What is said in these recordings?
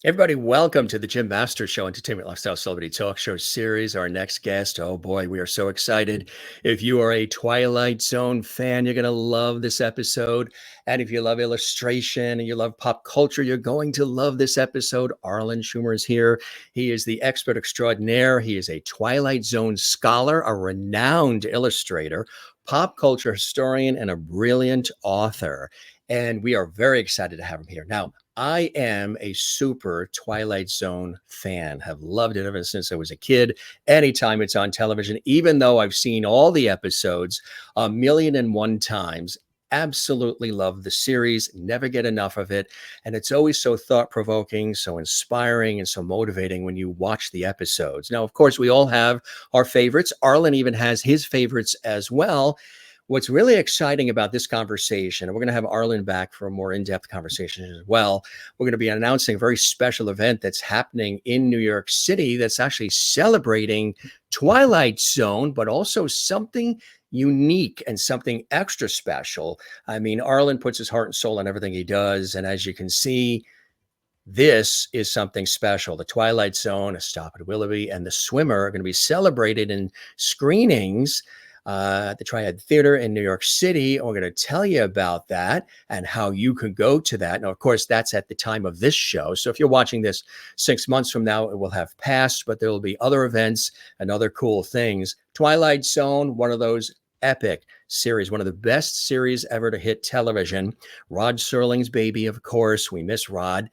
Everybody, welcome to the Jim Master Show, Entertainment Lifestyle Celebrity Talk Show series. Our next guest, oh boy, we are so excited. If you are a Twilight Zone fan, you're going to love this episode. And if you love illustration and you love pop culture, you're going to love this episode. Arlen Schumer is here. He is the expert extraordinaire. He is a Twilight Zone scholar, a renowned illustrator, pop culture historian, and a brilliant author. And we are very excited to have him here. Now, I am a super Twilight Zone fan, have loved it ever since I was a kid. Anytime it's on television, even though I've seen all the episodes 1,000,001 times, absolutely love the series, never get enough of it. And it's always so thought-provoking, so inspiring, and so motivating when you watch the episodes. Now, of course, we all have our favorites. Arlen even has his favorites as well. What's really exciting about this conversation, and we're going to have Arlen back for a more in-depth conversation as well. We're going to be announcing a very special event that's happening in New York City that's actually celebrating Twilight Zone, but also something unique and something extra special. I mean, Arlen puts his heart and soul in everything he does. And as you can see, this is something special. The Twilight Zone, A Stop at Willoughby, and The Swimmer are going to be celebrated in screenings at the Triad Theater in New York City. We're going to tell you about that and how you can go to that. Now, of course, that's at the time of this show. So if you're watching this 6 months from now, it will have passed, but there will be other events and other cool things. Twilight Zone, one of those epic series, one of the best series ever to hit television. Rod Serling's baby, of course. We miss Rod.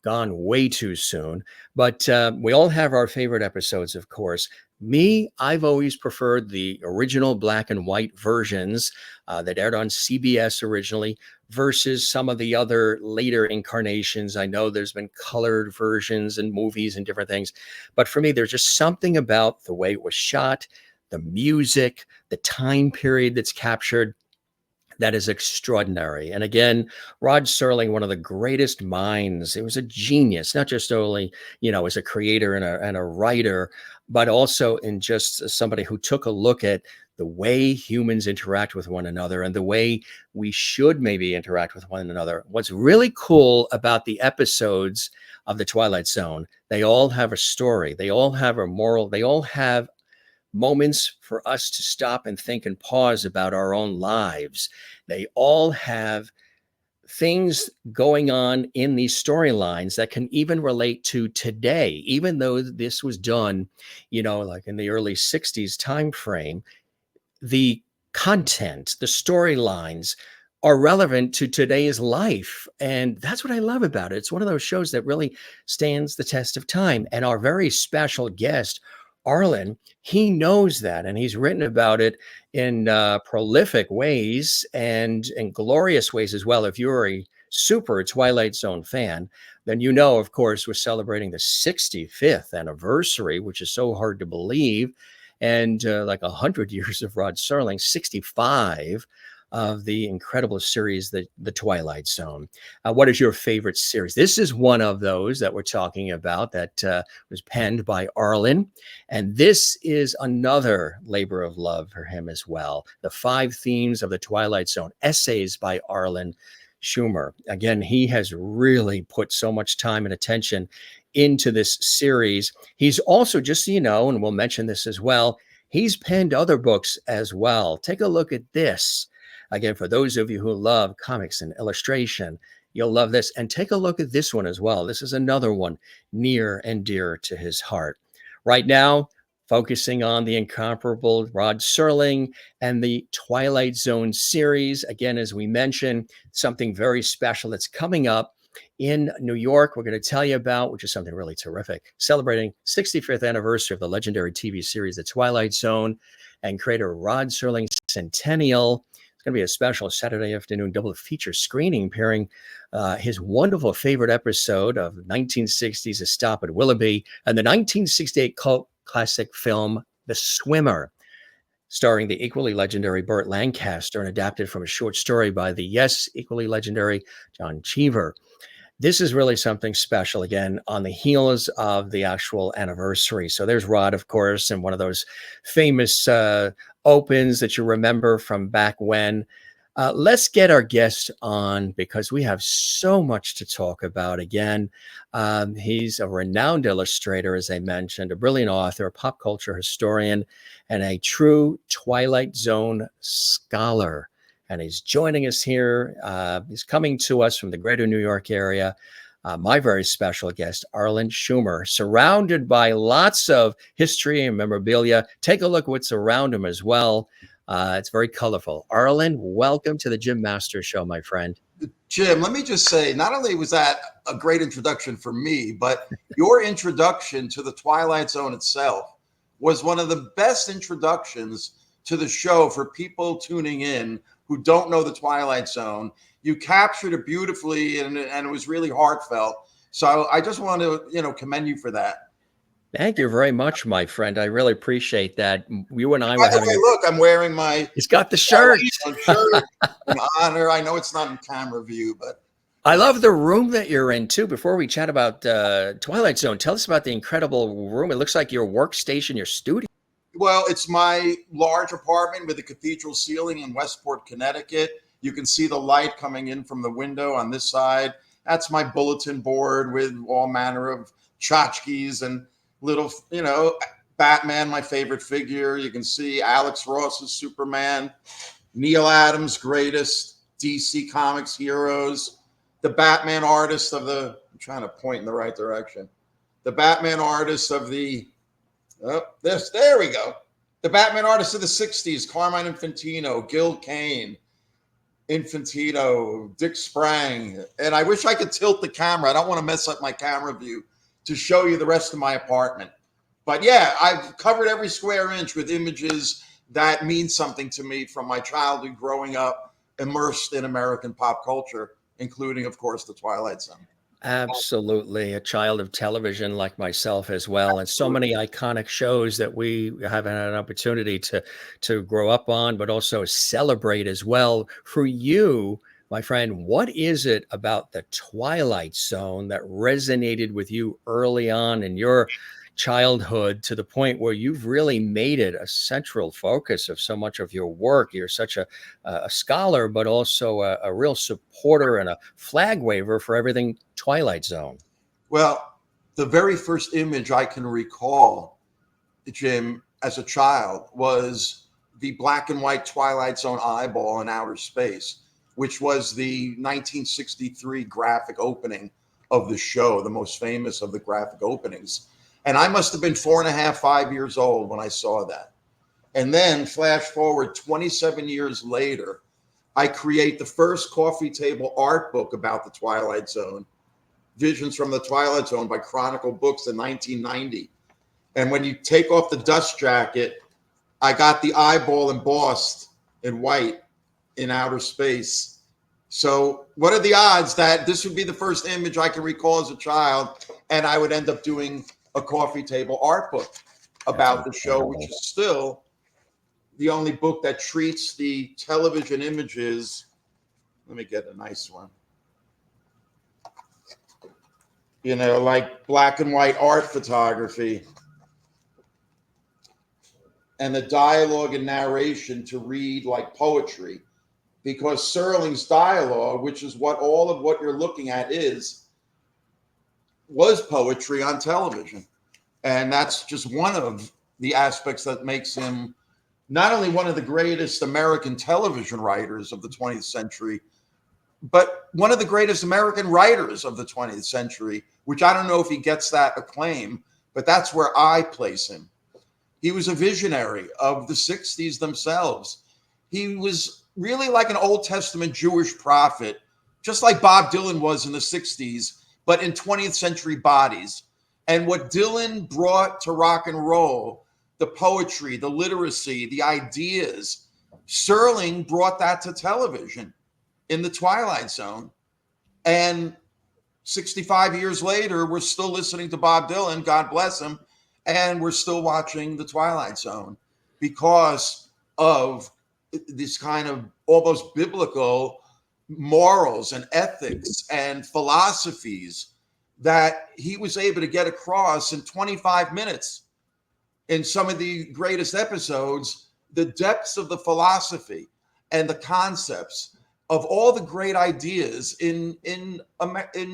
Gone way too soon. But we all have our favorite episodes, of course. Me, I've always preferred the original black and white versions that aired on CBS originally versus some of the other later incarnations. I know there's been colored versions and movies and different things. But for me, there's just something about the way it was shot, the music, the time period that's captured, that is extraordinary. And again, Rod Serling, one of the greatest minds. It was a genius, not just only, as a creator and a writer, but also in just somebody who took a look at the way humans interact with one another and the way we should maybe interact with one another. What's really cool about the episodes of The Twilight Zone, they all have a story. They all have a moral. They all have moments for us to stop and think and pause about our own lives. They all have things going on in these storylines that can even relate to today, even though this was done, like in the early 60s time frame. The content, the storylines are relevant to today's life. And that's what I love about it. It's one of those shows that really stands the test of time. And our very special guest, Arlen, he knows that, and he's written about it in prolific ways and in glorious ways as well. If you're a super Twilight Zone fan, then of course, we're celebrating the 65th anniversary, which is so hard to believe, and like 100 years of Rod Serling, 65 of the incredible series, the Twilight Zone. What is your favorite series? This is one of those that we're talking about that was penned by Arlen. And this is another labor of love for him as well. The 5 Themes of the Twilight Zone, essays by Arlen Schumer. Again, he has really put so much time and attention into this series. He's also, just so you know, and we'll mention this as well, he's penned other books as well. Take a look at this. Again, for those of you who love comics and illustration, you'll love this. And take a look at this one as well. This is another one near and dear to his heart. Right now, focusing on the incomparable Rod Serling and the Twilight Zone series. Again, as we mentioned, something very special that's coming up in New York, we're going to tell you about, which is something really terrific, celebrating 65th anniversary of the legendary TV series, The Twilight Zone, and creator Rod Serling's centennial. It's going to be a special Saturday afternoon double feature screening pairing his wonderful favorite episode of 1960's A Stop at Willoughby and the 1968 cult classic film, The Swimmer, starring the equally legendary Burt Lancaster and adapted from a short story by the equally legendary John Cheever. This is really something special, again, on the heels of the actual anniversary. So there's Rod, of course, and one of those famous opens that you remember from back when. Let's get our guest on because we have so much to talk about. Again, he's a renowned illustrator, as I mentioned, a brilliant author, a pop culture historian, and a true Twilight Zone scholar. And he's joining us here. He's coming to us from the greater New York area. My very special guest, Arlen Schumer, surrounded by lots of history and memorabilia. Take a look at what's around him as well. It's very colorful. Arlen, welcome to the Jim Masters Show, my friend. Jim, let me just say, not only was that a great introduction for me, but your introduction to the Twilight Zone itself was one of the best introductions to the show for people tuning in who don't know the Twilight Zone. You captured it beautifully, and it was really heartfelt. So I just want to, commend you for that. Thank you very much, my friend. I really appreciate that. You and I By were the having way, look, I'm wearing my He's got the shirt. shirt in honor. I know it's not in camera view, but I love the room that you're in too. Before we chat about Twilight Zone, tell us about the incredible room. It looks like your workstation, your studio. well, it's my large apartment with a cathedral ceiling in Westport, Connecticut. You can see the light coming in from the window on this side. That's my bulletin board with all manner of tchotchkes and little, Batman, my favorite figure. You can see Alex Ross's Superman, Neal Adams' greatest DC Comics heroes, the Batman artist of I'm trying to point in the right direction. The Batman artist of there we go. The Batman artist of the 60s, Carmine Infantino, Gil Kane, Infantino, Dick Sprang. And I wish I could tilt the camera. I don't want to mess up my camera view to show you the rest of my apartment. But yeah, I've covered every square inch with images that mean something to me from my childhood growing up immersed in American pop culture, including, of course, the Twilight Zone. Absolutely. A child of television like myself as well. And so many iconic shows that we haven't had an opportunity to grow up on, but also celebrate as well. For you, my friend, what is it about the Twilight Zone that resonated with you early on in your childhood to the point where you've really made it a central focus of so much of your work? You're such a scholar, but also a real supporter and a flag waver for everything Twilight Zone. Well, the very first image I can recall, Jim, as a child was the black and white Twilight Zone eyeball in outer space, which was the 1963 graphic opening of the show, the most famous of the graphic openings. And I must have been 4.5, 5 years old when I saw that. And then flash forward 27 years later, I create the first coffee table art book about the Twilight Zone, Visions from the Twilight Zone by Chronicle Books in 1990. And when you take off the dust jacket, I got the eyeball embossed in white in outer space. So what are the odds that this would be the first image I can recall as a child, and I would end up doing a coffee table art book about the show, which is still the only book that treats the television images. Let me get a nice one. Like black and white art photography and the dialogue and narration to read like poetry, because Serling's dialogue, which is what all of what you're looking at was poetry on television. And that's just one of the aspects that makes him not only one of the greatest American television writers of the 20th century, but one of the greatest American writers of the 20th century, which I don't know if he gets that acclaim, but that's where I place him. He was a visionary of the 60s themselves. He was really like an Old Testament Jewish prophet, just like Bob Dylan was in the 60s, but in 20th century bodies. And what Dylan brought to rock and roll, the poetry, the literacy, the ideas, Serling brought that to television in the Twilight Zone. And 65 years later, we're still listening to Bob Dylan, God bless him, and we're still watching the Twilight Zone because of this kind of almost biblical morals and ethics and philosophies that he was able to get across in 25 minutes. In some of the greatest episodes, the depths of the philosophy and the concepts of all the great ideas in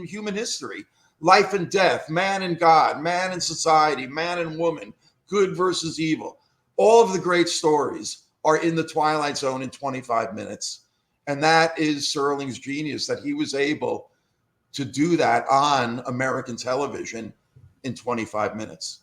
human history. Life and death, man and God, man and society, man and woman, good versus evil. All of the great stories are in the Twilight Zone in 25 minutes. And that is Serling's genius, that he was able to do that on American television in 25 minutes.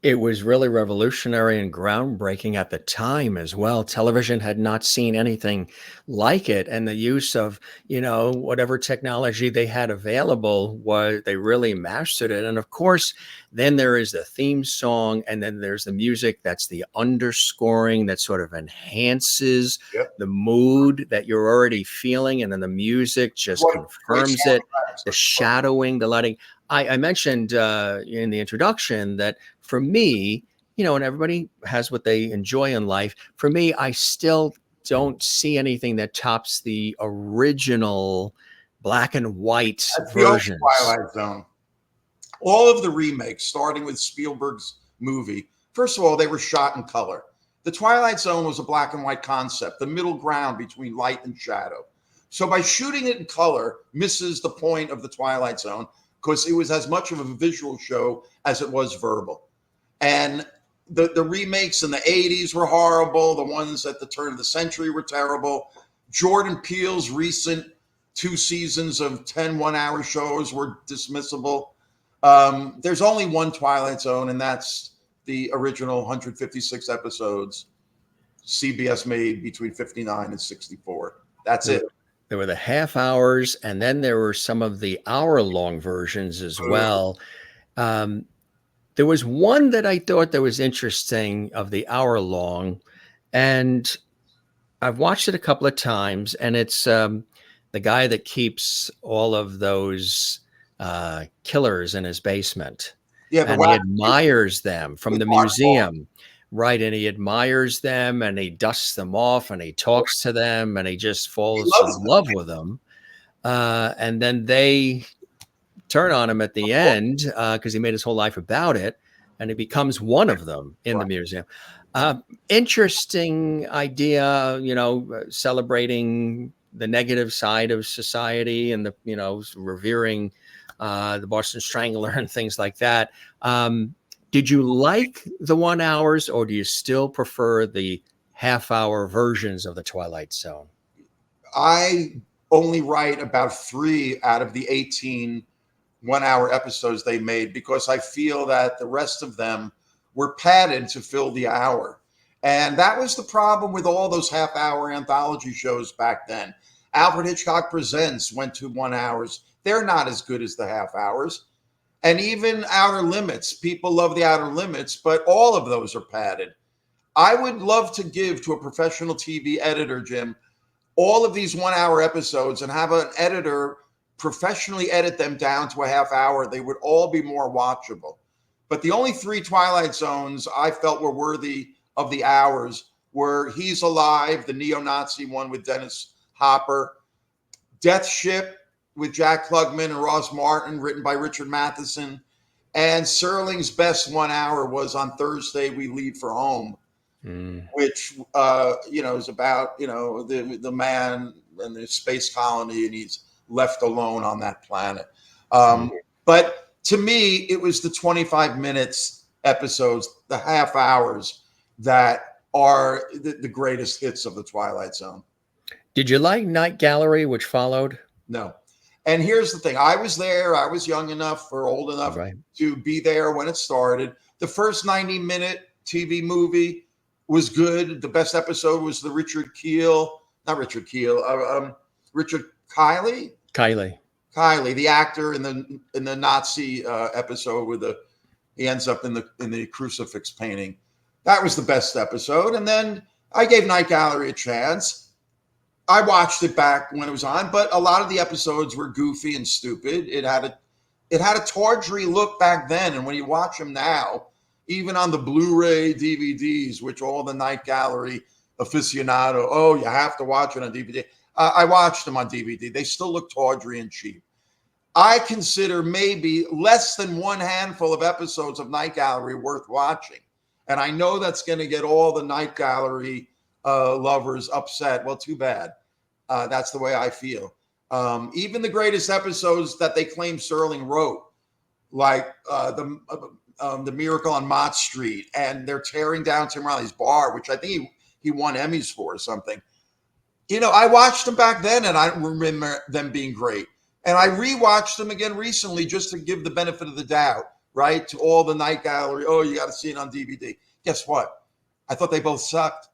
It was really revolutionary and groundbreaking at the time as well. Television had not seen anything like it, and the use of, whatever technology they had available, was they really mastered it. And of course, then there is the theme song, and then there's the music that's the underscoring that sort of enhances the mood that you're already feeling, and then the music just confirms it. The shadowing, the lighting. I mentioned in the introduction that for me, and everybody has what they enjoy in life. For me, I still don't see anything that tops the original black and white versions. Twilight Zone. All of the remakes, starting with Spielberg's movie, first of all, they were shot in color. The Twilight Zone was a black and white concept, the middle ground between light and shadow. So by shooting it in color misses the point of the Twilight Zone, because it was as much of a visual show as it was verbal. And the remakes in the 80s were horrible. The ones at the turn of the century were terrible. Jordan Peele's recent 2 seasons of 10 one-hour shows were dismissible. There's only one Twilight Zone, and that's the original 156 episodes CBS made between 59 and 64. That's it. There were the half hours, and then there were some of the hour-long versions as well. There was one that I thought that was interesting of the hour-long, and I've watched it a couple of times, and it's the guy that keeps all of those killers in his basement. Yeah, and he admires them from the museum. Right. And he admires them and he dusts them off and he talks to them and he just falls in love with them. And then they turn on him at the end because he made his whole life about it. And he becomes one of them in the museum. Interesting idea, celebrating the negative side of society and revering the Boston Strangler and things like that. Did you like the 1 hours, or do you still prefer the half-hour versions of the Twilight Zone? I only write about 3 out of the 18 one-hour episodes they made, because I feel that the rest of them were padded to fill the hour. And that was the problem with all those half-hour anthology shows back then. Alfred Hitchcock Presents went to 1 hours. They're not as good as the half hours. And even Outer Limits, people love the Outer Limits, but all of those are padded. I would love to give to a professional TV editor, Jim, all of these 1 hour episodes and have an editor professionally edit them down to a half hour. They would all be more watchable. But the only 3 Twilight Zones I felt were worthy of the hours were He's Alive, the neo-Nazi one with Dennis Hopper, Death Ship with Jack Klugman and Ross Martin, written by Richard Matheson. And Serling's best 1 hour was On Thursday We Leave for Home, which, is about, the man and the space colony, and he's left alone on that planet. But to me, it was the 25 minutes episodes, the half hours, that are the greatest hits of the Twilight Zone. Did you like Night Gallery, which followed? No. And here's the thing. I was there. I was young enough or old enough to be there when it started. The first 90-minute TV movie was good. The best episode was the Richard Kiley, the actor in the Nazi episode where he ends up in the crucifix painting. That was the best episode. And then I gave Night Gallery a chance. I watched it back when it was on, but a lot of the episodes were goofy and stupid. It had a tawdry look back then, and when you watch them now, even on the Blu-ray DVDs, which all the Night Gallery aficionado, you have to watch it on DVD. I watched them on DVD. They still look tawdry and cheap. I consider maybe less than one handful of episodes of Night Gallery worth watching, and I know that's going to get all the Night Gallery lovers upset. Well, too bad. That's the way I feel. Even the greatest episodes that they claim Serling wrote, like the Miracle on Mott Street, and they're tearing down Tim Riley's bar, which I think he won Emmys for or something. I watched them back then, and I remember them being great. And I rewatched them again recently just to give the benefit of the doubt, right? To all the Night Gallery. Oh, you got to see it on DVD. Guess what? I thought they both sucked.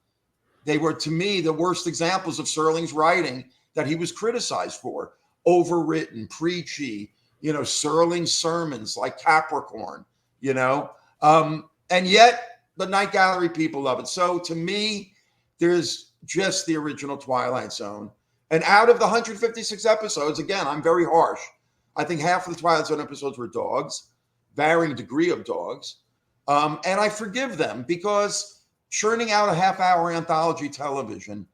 They were, to me, the worst examples of Serling's writing that he was criticized for. Overwritten, preachy, Serling sermons like Capricorn, and yet the Night Gallery people love it. So to me, there's just the original Twilight Zone. And out of the 156 episodes, again, I'm very harsh. I think half of the Twilight Zone episodes were dogs, varying degree of dogs. And I forgive them because churning out a half-hour anthology television,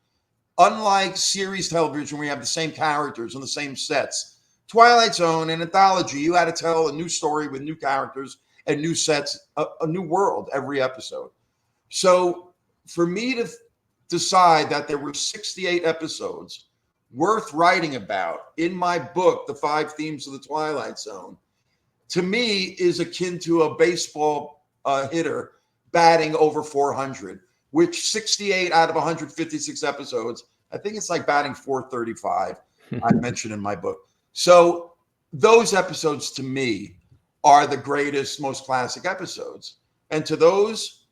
unlike series television where you have the same characters and the same sets, Twilight Zone and anthology, you had to tell a new story with new characters and new sets, a new world every episode. So for me to decide that there were 68 episodes worth writing about in my book, The 5 Themes of the Twilight Zone, to me is akin to a baseball hitter batting over 400, which 68 out of 156 episodes, I think it's like batting 435, I mentioned in my book. So those episodes to me are the greatest, most classic episodes. And to those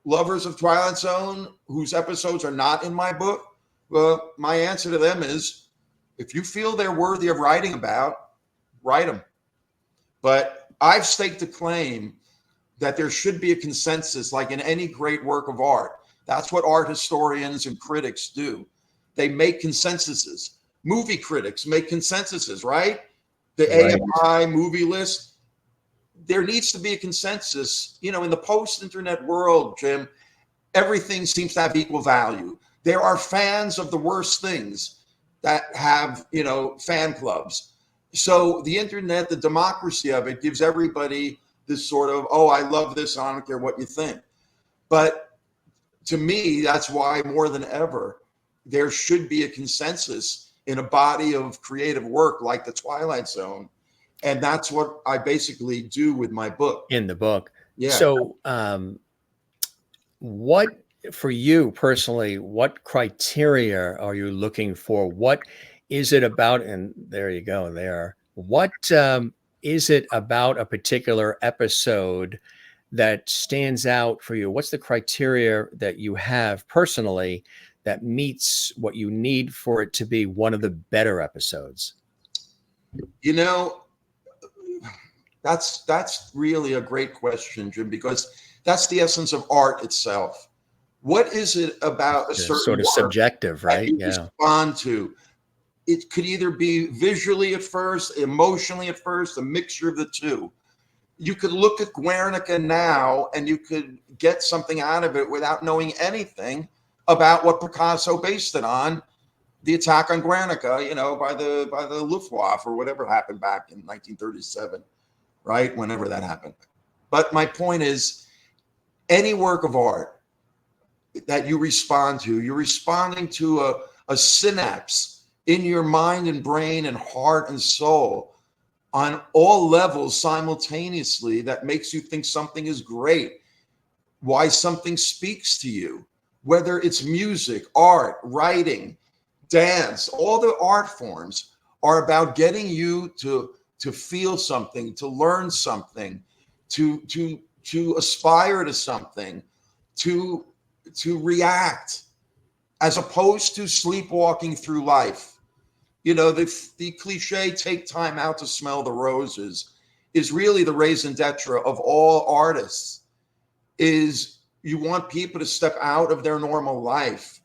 lovers of Twilight Zone whose episodes are not in my book, well, my answer to them is, if you feel they're worthy of writing about, write them. But I've staked a claim that there should be a consensus, like in any great work of art. That's what art historians and critics do. They make consensuses. Movie critics make consensuses, right? The AFI movie list. There needs to be a consensus. In the post-internet world, Jim, everything seems to have equal value. There are fans of the worst things that have, fan clubs. So the internet, the democracy of it, gives everybody this sort of, oh, I love this, I don't care what you think. But to me, that's why more than ever, there should be a consensus in a body of creative work like the Twilight Zone. And that's what I basically do with my book. In the book. Yeah. So what, for you personally, what criteria are you looking for? What is it about? And there you go there. What is it about a particular episode that stands out for you? What's the criteria that you have personally that meets what you need for it to be one of the better episodes? That's really a great question, Jim, because that's the essence of art itself. What is it about a certain sort of subjective, right? Yeah. Respond to? It could either be visually at first, emotionally at first, a mixture of the two. You could look at Guernica now and you could get something out of it without knowing anything about what Picasso based it on, the attack on Guernica, by the Luftwaffe or whatever happened back in 1937, right? Whenever that happened. But my point is, any work of art that you respond to, you're responding to a synapse in your mind and brain and heart and soul on all levels simultaneously that makes you think something is great, why something speaks to you, whether it's music, art, writing, dance. All the art forms are about getting you to feel something, to learn something, to aspire to something, to react, as opposed to sleepwalking through life. The cliche, take time out to smell the roses, is really the raison d'etre of all artists. Is you want people to step out of their normal life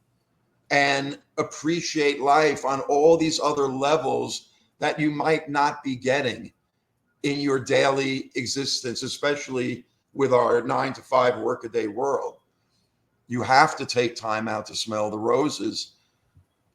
and appreciate life on all these other levels that you might not be getting in your daily existence, especially with our 9-to-5 workaday world. You have to take time out to smell the roses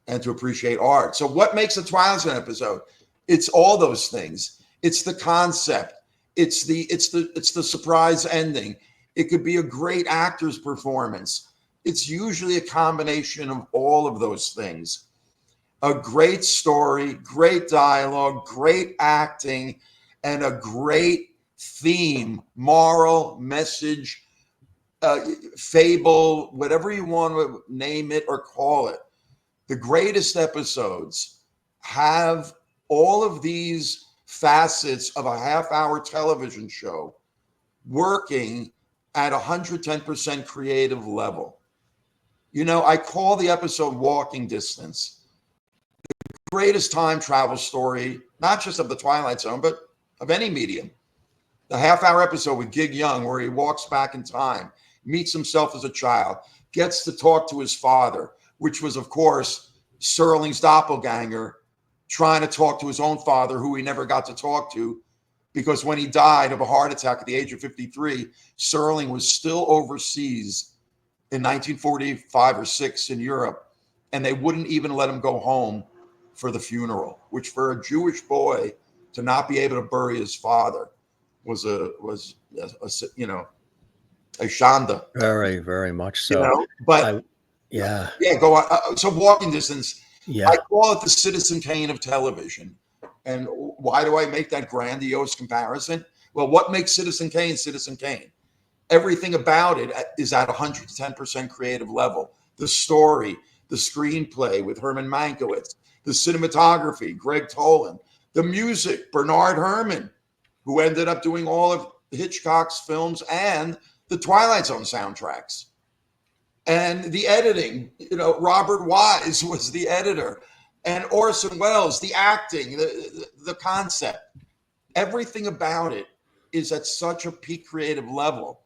and to appreciate art. So what makes a Twilight Zone episode? It's all those things. It's the concept. It's the surprise ending. It could be a great actor's performance. it's usually a combination of all of those things. A great story, great dialogue, great acting, and a great theme, moral, message, fable, whatever you want to name it or call it. The greatest episodes have all of these facets of a half-hour television show working at 110% creative level. You know, I call the episode Walking Distance the greatest time travel story, not just of the Twilight Zone, but of any medium. The half-hour episode with Gig Young, where he walks back in time, meets himself as a child, gets to talk to his father, which was, of course, Serling's doppelganger, trying to talk to his own father, who he never got to talk to, because when he died of a heart attack at the age of 53, Serling was still overseas in 1945 or 6 in Europe, and they wouldn't even let him go home for the funeral, which for a Jewish boy to not be able to bury his father was a you know, a shanda. Very, very much You so. know, but yeah, go on. So Walking Distance, yeah. I call it the Citizen Kane of television. And why do I make that grandiose comparison? Well, what makes Citizen Kane Citizen Kane? Everything about it is at 110% creative level. The story, the screenplay with Herman Mankiewicz, the cinematography, Greg Toland, the music, Bernard Herrmann, who ended up doing all of Hitchcock's films and the Twilight Zone soundtracks. And the editing, you know, Robert Wise was the editor, and Orson Welles, the acting, the concept, everything about it is at such a peak creative level.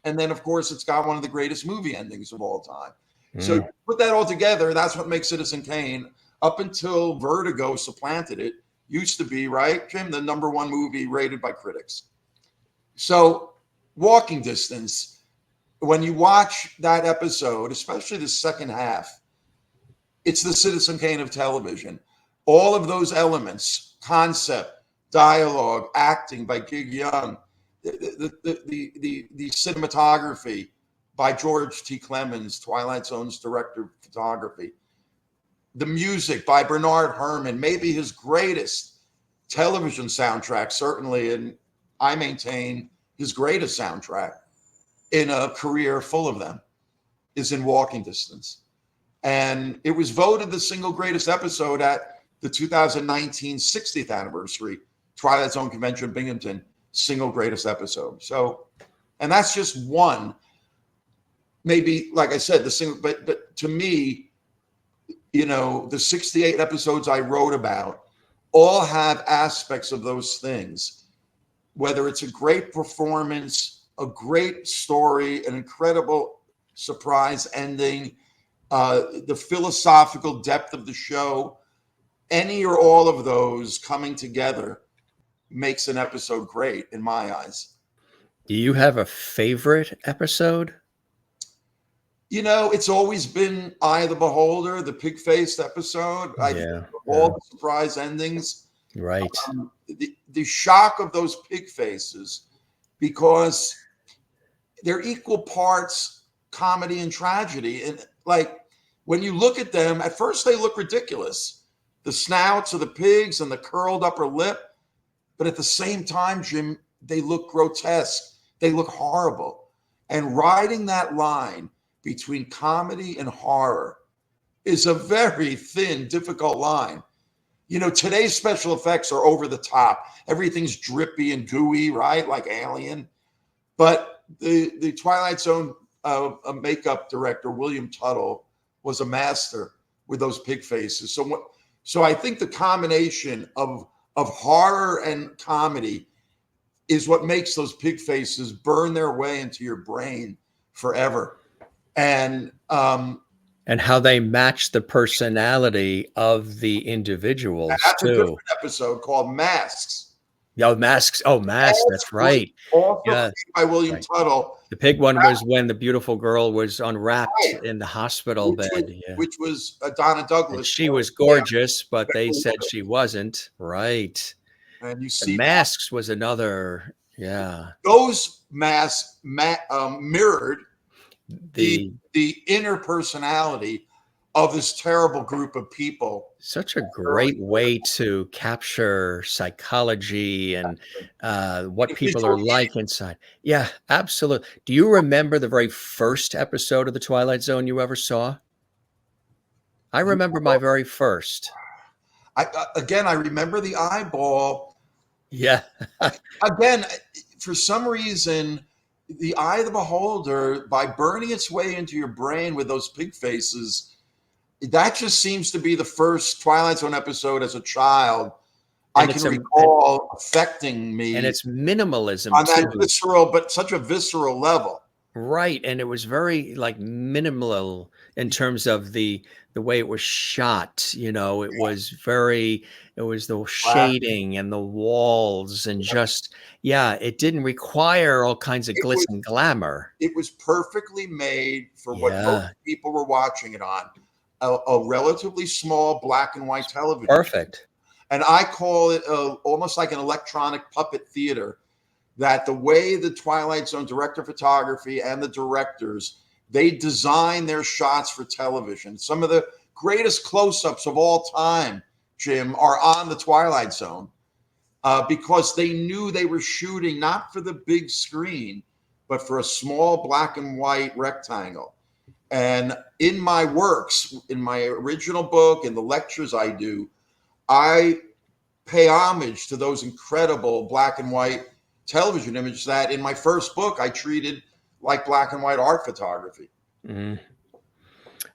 And then, of course, it's got one of the greatest movie endings of all time. So put that all together, that's what makes Citizen Kane, up until Vertigo supplanted it, used to be, right, Jim, the #1 movie rated by critics. So Walking Distance, when you watch that episode, especially the second half, it's the Citizen Kane of television. All of those elements, concept, dialogue, acting by Gig Young, the cinematography by George T. Clemens, Twilight Zone's director of photography, the music by Bernard Herrmann, maybe his greatest television soundtrack, certainly, and I maintain his greatest soundtrack in a career full of them, is in Walking Distance. And it was voted the single greatest episode at the 2019 60th anniversary Twilight Zone Convention in Binghamton, single greatest episode. So, and that's just one, maybe, like I said, the single, but to me, you know, the 68 episodes I wrote about all have aspects of those things, whether it's a great performance, a great story, an incredible surprise ending, the philosophical depth of the show, any or all of those coming together makes an episode great in my eyes. Do you have a favorite episode? You know, it's always been Eye of the Beholder, the pig-faced episode. I think all the surprise endings. Right. The shock of those pig faces, because they're equal parts comedy and tragedy. And like, when you look at them, at first they look ridiculous. The snouts of the pigs and the curled upper lip. But at the same time, Jim, they look grotesque. They look horrible. And riding that line between comedy and horror is a very thin, difficult line. You know, today's special effects are over the top. Everything's drippy and gooey, right? Like Alien. But the Twilight Zone makeup director, William Tuttle, was a master with those pig faces. So I think the combination of horror and comedy is what makes those pig faces burn their way into your brain forever. And how they match the personality of the individuals. That's too. A different episode called Masks. Yeah, Masks. Oh, Masks. That's right. Also by William Tuttle. The pig one was when the beautiful girl was unwrapped in the hospital bed. Which was Donna Douglas. And she was gorgeous, but they said she wasn't. Right. And you see, Masks was another. Yeah. Those masks mirrored the inner personality of this terrible group of people. Such a great way to capture psychology and what people are like inside. Yeah, absolutely. Do you remember the very first episode of The Twilight Zone you ever saw? I remember my very first. Again, I remember the eyeball. Yeah. Again, for some reason, the eye of the beholder, by burning its way into your brain with those pig faces, that just seems to be the first Twilight Zone episode as a child And I can recall affecting me. And it's minimalism on that too. visceral, but such a visceral level. Right, and it was very, like, minimal in terms of the way it was shot, it was the shading and the walls and just it didn't require all kinds of glitz and glamour. It was perfectly made for what most Yeah. people were watching it on, a relatively small black and white television. Perfect. And I call it almost like an electronic puppet theater, that the way the Twilight Zone director of photography and the directors, they design their shots for television. Some of the greatest close-ups of all time, Jim, are on the Twilight Zone because they knew they were shooting not for the big screen, but for a small black and white rectangle. And in my works, in my original book, in the lectures I do, I pay homage to those incredible black and white television images that in my first book I treated like black and white art photography. Mhm.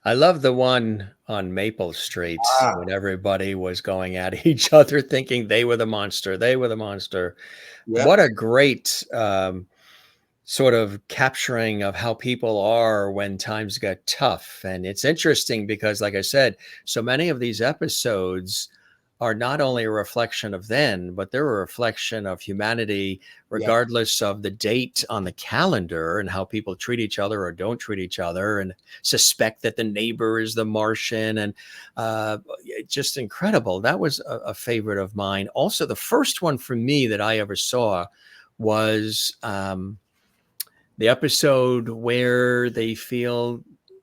I love the one on Maple Street when everybody was going at each other thinking they were the monster. They were the monster. Yeah. What a great sort of capturing of how people are when times get tough. And it's interesting because, like I said, so many of these episodes are not only a reflection of then, but they're a reflection of humanity, regardless of the date on the calendar and how people treat each other or don't treat each other and suspect that the neighbor is the Martian. And just incredible. That was a favorite of mine. Also, the first one for me that I ever saw was the episode where they feel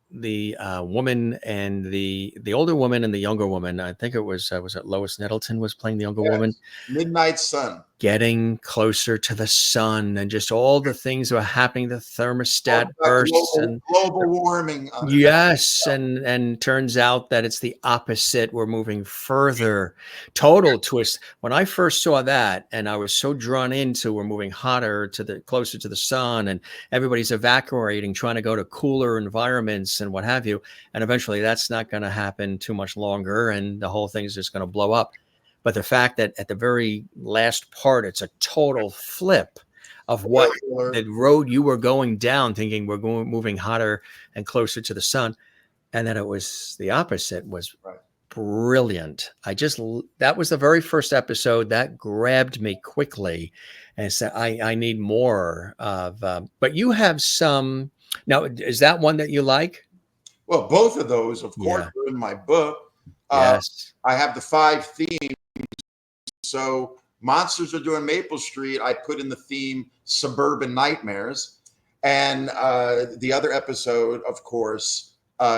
the woman and the older woman and the younger woman. I think it was it Lois Nettleton was playing the younger woman. Midnight Sun. Getting closer to the sun and just all the things that were happening. The thermostat bursts and global warming. Yes, and turns out that it's the opposite. We're moving further. Total twist. When I first saw that, and I was so drawn into we're moving hotter closer to the sun, and everybody's evaporating, trying to go to cooler environments and what have you. And eventually that's not going to happen too much longer, and the whole thing is just going to blow up. But the fact that at the very last part, it's a total flip of what the road you were going down, thinking we're moving hotter and closer to the sun, and then it was the opposite, was brilliant. That was the very first episode that grabbed me quickly, and said, I need more of. But you have some now. Is that one that you like? Well, both of those, of course, are in my book. Yes, I have the 5 themes. So Monsters Are Doing Maple Street, I put in the theme Suburban Nightmares. And the other episode, of course,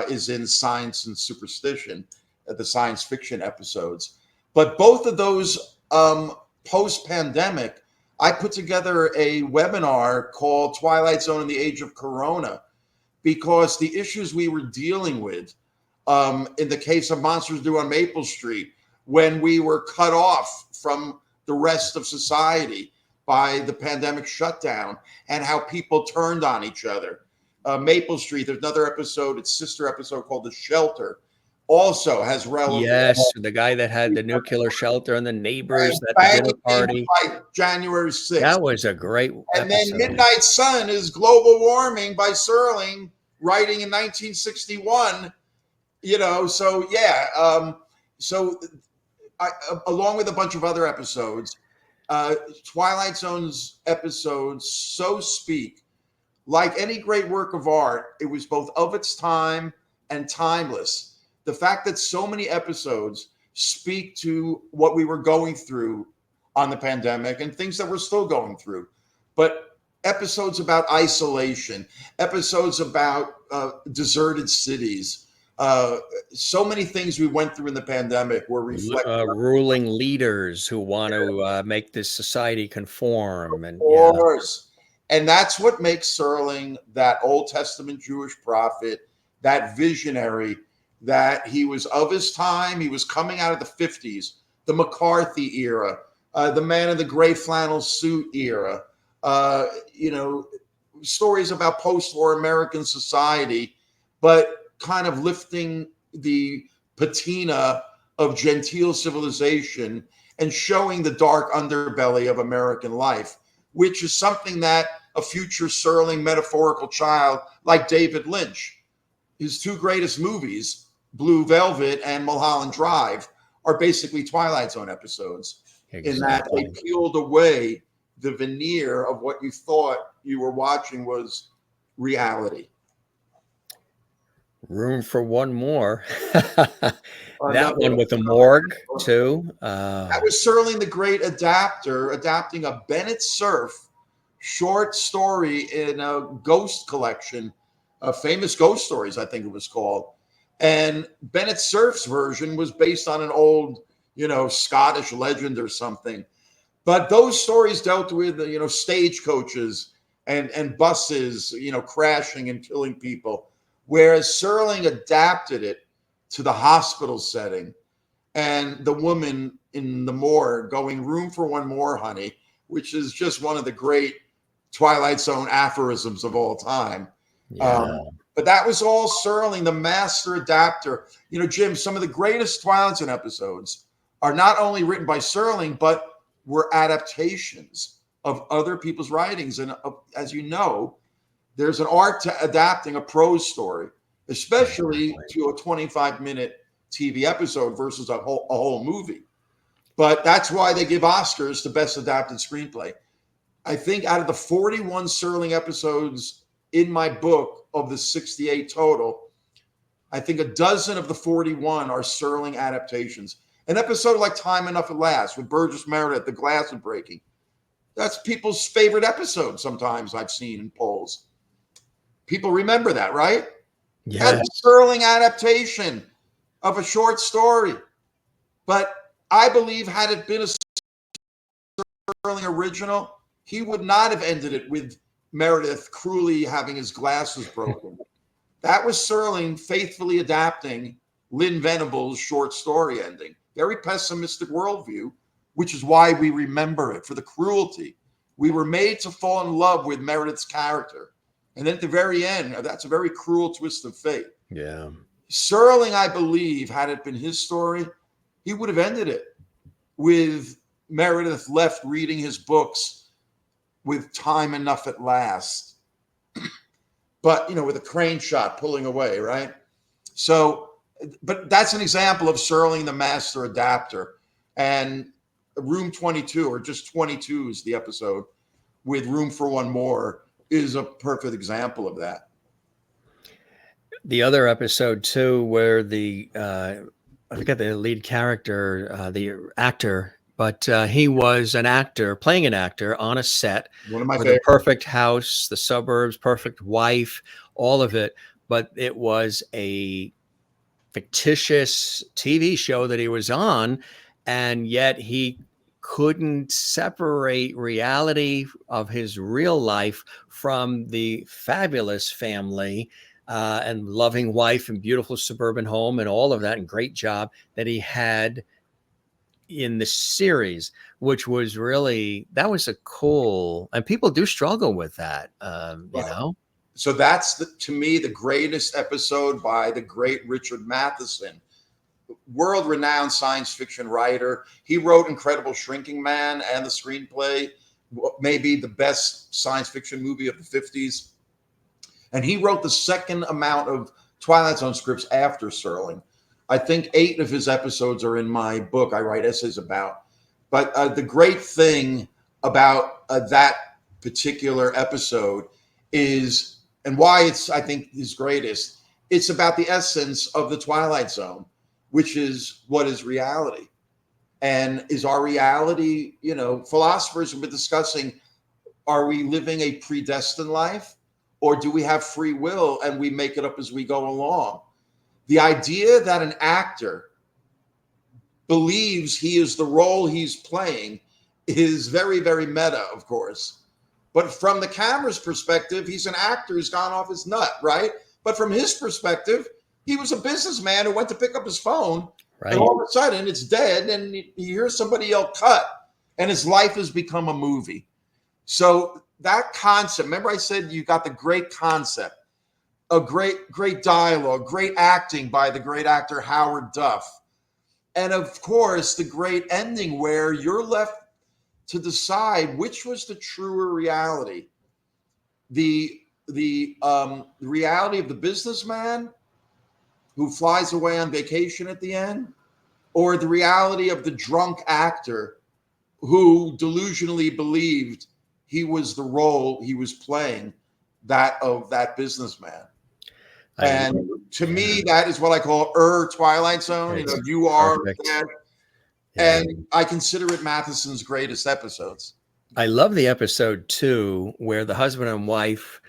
is in Science and Superstition, the science fiction episodes. But both of those post-pandemic, I put together a webinar called Twilight Zone in the Age of Corona, because the issues we were dealing with in the case of Monsters Due on Maple Street, when we were cut off from the rest of society by the pandemic shutdown, and how people turned on each other. Maple Street, there's another episode, its sister episode called The Shelter, also has relevance. Yes, the guy that had the nuclear shelter and the neighbors at the dinner party. By January 6th. That was a great And episode. then Midnight Sun is Global Warming by Serling, writing in 1961. Along with a bunch of other episodes, Twilight Zone's episodes so speak. Like any great work of art, it was both of its time and timeless. The fact that so many episodes speak to what we were going through on the pandemic and things that we're still going through. But episodes about isolation, episodes about deserted cities. So many things we went through in the pandemic were reflected. Ruling leaders who want to make this society conform, Of and yeah, course. And that's what makes Serling that Old Testament Jewish prophet, that visionary, that he was of his time. He was coming out of the 50s, the McCarthy era, the man in the gray flannel suit era, you know, stories about post-war American society, but kind of lifting the patina of genteel civilization and showing the dark underbelly of American life, which is something that a future Serling metaphorical child like David Lynch, his two greatest movies, Blue Velvet and Mulholland Drive, are basically Twilight Zone episodes, in that they exactly. peeled away the veneer of what you thought you were watching was reality. Room for one more. That Another one with the morgue too. That was Serling the Great Adapter, adapting a Bennett Cerf short story in a ghost collection, famous ghost stories, I think it was called. And Bennett Cerf's version was based on an old, Scottish legend or something. But those stories dealt with, stagecoaches and buses, crashing and killing people. Whereas Serling adapted it to the hospital setting and the woman in the morgue going, "Room for one more, honey," which is just one of the great Twilight Zone aphorisms of all time. Yeah. But that was all Serling, the master adapter. Jim, some of the greatest Twilight Zone episodes are not only written by Serling, but were adaptations of other people's writings. And as you know, there's an art to adapting a prose story, especially to a 25-minute TV episode versus a whole movie. But that's why they give Oscars to best adapted screenplay. I think out of the 41 Serling episodes in my book of the 68 total, I think a dozen of the 41 are Serling adaptations. An episode like Time Enough at Last with Burgess Meredith, the glass is breaking. That's people's favorite episode sometimes I've seen in polls. People remember that, right? Yeah. That's a Serling adaptation of a short story. But I believe had it been a Serling original, he would not have ended it with Meredith cruelly having his glasses broken. That was Serling faithfully adapting Lynn Venable's short story ending. Very pessimistic worldview, which is why we remember it, for the cruelty. We were made to fall in love with Meredith's character. And then at the very end, that's a very cruel twist of fate. Yeah. Serling, I believe, had it been his story, he would have ended it with Meredith left reading his books with Time Enough at Last. But, with a crane shot pulling away, right? So, but that's an example of Serling, the master adapter. And Room 22, or just 22 is the episode, with Room for One More, is a perfect example of that. The other episode too, where I forget the lead character, the actor, but he was an actor playing an actor on a set One of my with a favorites. perfect house, the suburbs, perfect wife, all of it. But it was a fictitious TV show that he was on, and yet he couldn't separate reality of his real life from the fabulous family and loving wife and beautiful suburban home and all of that and great job that he had in the series, which was really, that was a cool, and people do struggle with that, Right. So that's, to me, the greatest episode by the great Richard Matheson, world-renowned science fiction writer. He wrote Incredible Shrinking Man and the screenplay, maybe the best science fiction movie of the 50s. And he wrote the second amount of Twilight Zone scripts after Serling. I think 8 of his episodes are in my book I write essays about. But the great thing about that particular episode is, and why it's, I think, his greatest, it's about the essence of the Twilight Zone, which is, what is reality? And is our reality, philosophers have been discussing, are we living a predestined life, or do we have free will and we make it up as we go along? The idea that an actor believes he is the role he's playing is very, very meta, of course. But from the camera's perspective, he's an actor who's gone off his nut, right? But from his perspective, he was a businessman who went to pick up his phone, Right. and all of a sudden it's dead, and you hear somebody yell cut, and his life has become a movie. So that concept, remember I said you got the great concept, a great dialogue, great acting by the great actor Howard Duff. And of course, the great ending where you're left to decide which was the truer reality. The reality of the businessman who flies away on vacation at the end, or the reality of the drunk actor who delusionally believed he was the role he was playing, that of that businessman. And to me, that is what I call Twilight Zone. You know, you are that. And I consider it Matheson's greatest episodes. I love the episode too, where the husband and wife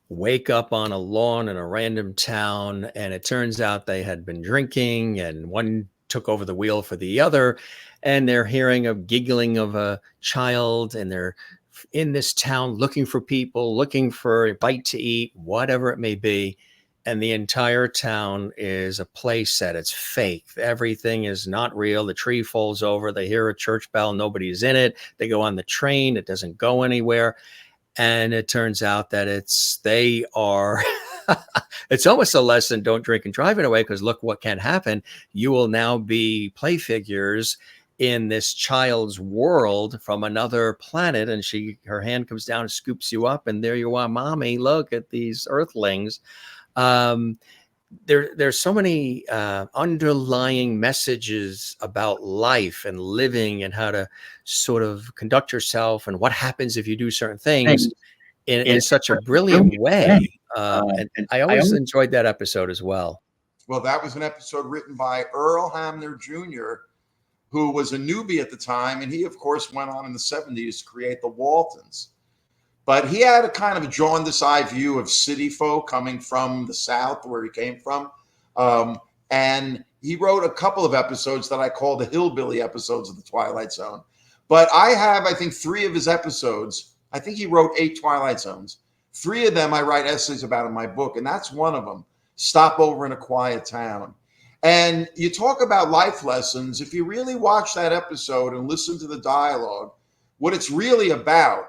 wake up on a lawn in a random town, and it turns out they had been drinking, and one took over the wheel for the other, and they're hearing a giggling of a child, and they're in this town looking for people, looking for a bite to eat, whatever it may be. And the entire town is a play set. It's fake. Everything is not real. The tree falls over. They hear a church bell. Nobody's in it. They go on the train. It doesn't go anywhere. And it turns out that they are, it's almost a lesson. Don't drink and drive it away, because look what can happen. You will now be play figures in this child's world from another planet. And her hand comes down and scoops you up. And there you are, mommy, look at these earthlings. There's so many underlying messages about life and living and how to sort of conduct yourself and what happens if you do certain things in such a brilliant way. And I always enjoyed that episode as well. Well, that was an episode written by Earl Hamner Jr., who was a newbie at the time. And he, of course, went on in the 70s to create the Waltons. But he had a kind of a jaundiced eye view of city folk coming from the South, where he came from. And he wrote a couple of episodes that I call the hillbilly episodes of the Twilight Zone. But I have, I think, 3 of his episodes. I think he wrote 8 Twilight Zones. 3 of them I write essays about in my book, and that's one of them, Stop Over in a Quiet Town. And you talk about life lessons. If you really watch that episode and listen to the dialogue, what it's really about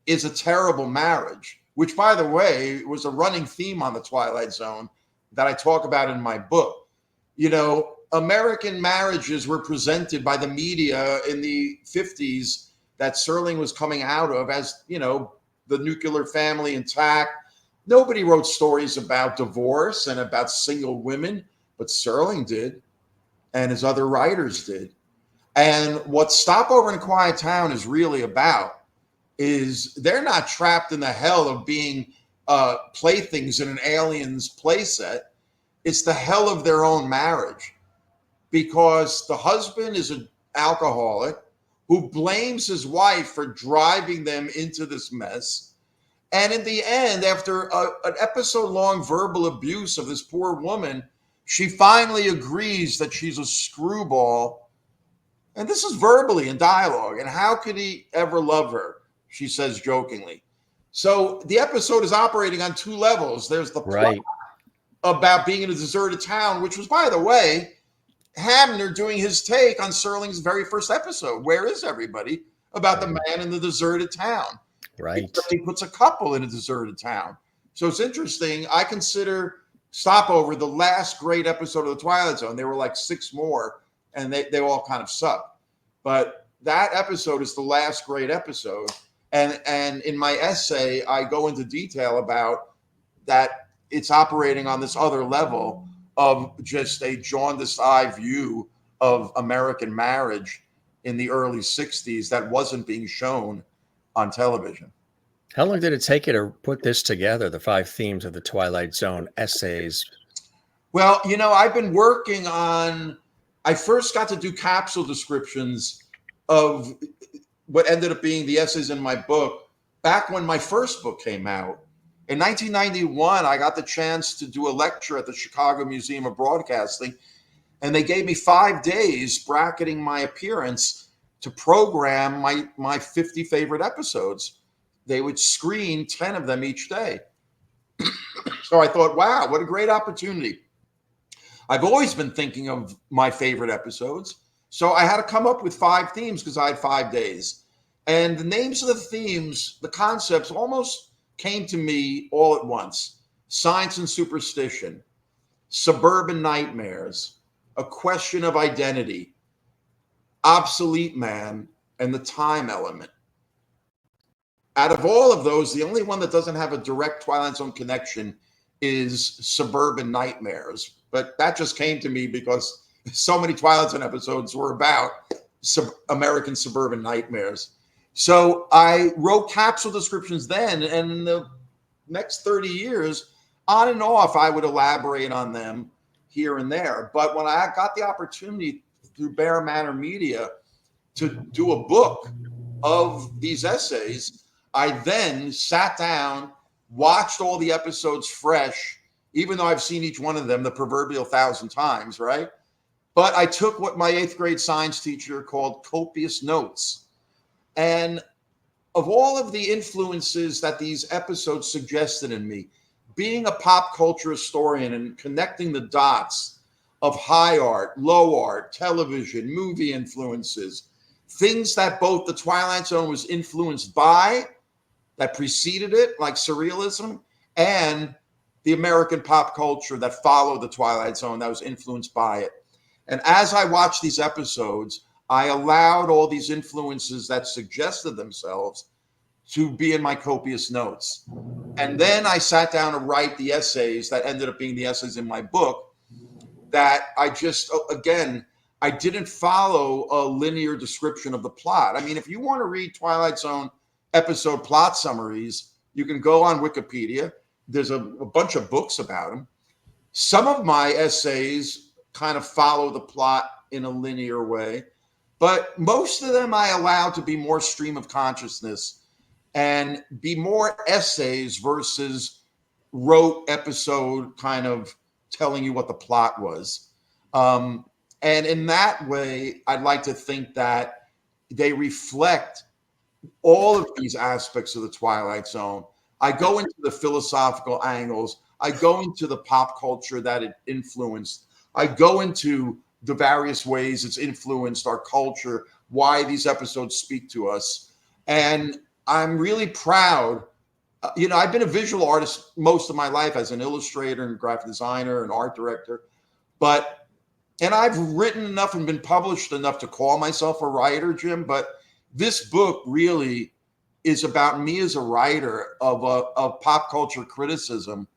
is a terrible marriage, which, by the way, was a running theme on the Twilight Zone that I talk about in my book. You know, American marriages were presented by the media in the 50s that Serling was coming out of as, you know, the nuclear family intact. Nobody wrote stories about divorce and about single women, but Serling did, and his other writers did. And what Stop Over in a Quiet Town is really about is they're not trapped in the hell of being playthings in an alien's playset. It's the hell of their own marriage, because the husband is an alcoholic who blames his wife for driving them into this mess. And in the end, after an episode-long verbal abuse of this poor woman, she finally agrees that she's a screwball. And this is verbally in dialogue. And how could he ever love her? She says jokingly. So the episode is operating on 2 levels. There's the plot about being in a deserted town, which was, by the way, Hamner doing his take on Serling's very first episode. Where is everybody? About the man in the deserted town. Right. Except he puts a couple in a deserted town. So it's interesting. I consider Stopover the last great episode of the Twilight Zone. There were like 6 more, and they all kind of suck. But that episode is the last great episode. And in my essay, I go into detail about that it's operating on this other level of just a jaundiced eye view of American marriage in the early 60s that wasn't being shown on television. How long did it take you to put this together, the 5 themes of the Twilight Zone essays? Well, you know, I've been working on, I first got to do capsule descriptions of what ended up being the essays in my book back when my first book came out, in 1991, I got the chance to do a lecture at the Chicago Museum of Broadcasting, and they gave me 5 days bracketing my appearance to program my 50 favorite episodes. They would screen 10 of them each day. So I thought, wow, what a great opportunity. I've always been thinking of my favorite episodes. So I had to come up with 5 themes because I had 5 days. And the names of the themes, the concepts almost came to me all at once. Science and superstition, suburban nightmares, a question of identity, obsolete man, and the time element. Out of all of those, the only one that doesn't have a direct Twilight Zone connection is suburban nightmares. But that just came to me because so many Twilight Zone episodes were about American suburban nightmares. So I wrote capsule descriptions then, and in the next 30 years, on and off, I would elaborate on them here and there. But when I got the opportunity through Bear Manor Media to do a book of these essays, I then sat down, watched all the episodes fresh, even though I've seen each one of them the proverbial 1,000 times, right? But I took what my 8th grade science teacher called copious notes. And of all of the influences that these episodes suggested in me, being a pop culture historian and connecting the dots of high art, low art, television, movie influences, things that both the Twilight Zone was influenced by, that preceded it, like surrealism, and the American pop culture that followed the Twilight Zone that was influenced by it. And as I watched these episodes, I allowed all these influences that suggested themselves to be in my copious notes. And then I sat down to write the essays that ended up being the essays in my book that I just, again, I didn't follow a linear description of the plot. I mean, if you want to read Twilight Zone episode plot summaries, you can go on Wikipedia. There's a bunch of books about them. Some of my essays kind of follow the plot in a linear way, but most of them I allow to be more stream of consciousness and be more essays versus rote episode kind of telling you what the plot was. And in that way, I'd like to think that they reflect all of these aspects of the Twilight Zone. I go into the philosophical angles. I go into the pop culture that it influenced. I go into the various ways it's influenced our culture, why these episodes speak to us. And I'm really proud. I've been a visual artist most of my life as an illustrator and graphic designer and art director, and I've written enough and been published enough to call myself a writer, Jim, but this book really is about me as a writer of pop culture criticism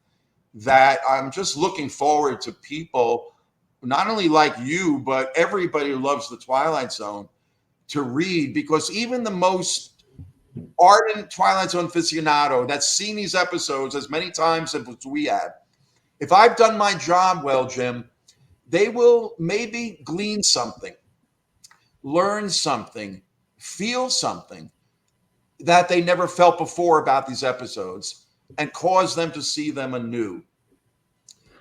that I'm just looking forward to people, not only like you, but everybody who loves the Twilight Zone to read, because even the most ardent Twilight Zone aficionado that's seen these episodes as many times as we have, if I've done my job well, Jim, they will maybe glean something, learn something, feel something that they never felt before about these episodes and cause them to see them anew.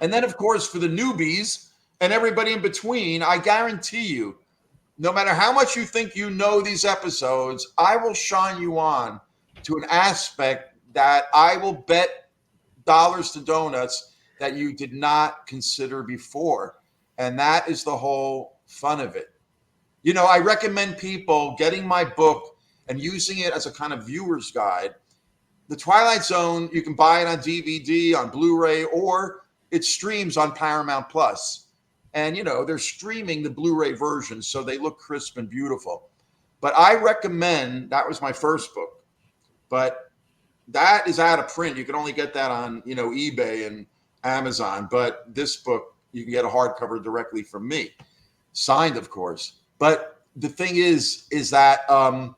And then, of course, for the newbies and everybody in between, I guarantee you, no matter how much you think you know these episodes, I will shine you on to an aspect that I will bet dollars to donuts that you did not consider before. And that is the whole fun of it. I recommend people getting my book and using it as a kind of viewer's guide. The Twilight Zone, you can buy it on DVD, on Blu-ray, or it streams on Paramount Plus. And, they're streaming the Blu-ray version, so they look crisp and beautiful. But I recommend, that was my first book, but that is out of print. You can only get that on, eBay and Amazon. But this book, you can get a hardcover directly from me, signed, of course. But the thing is that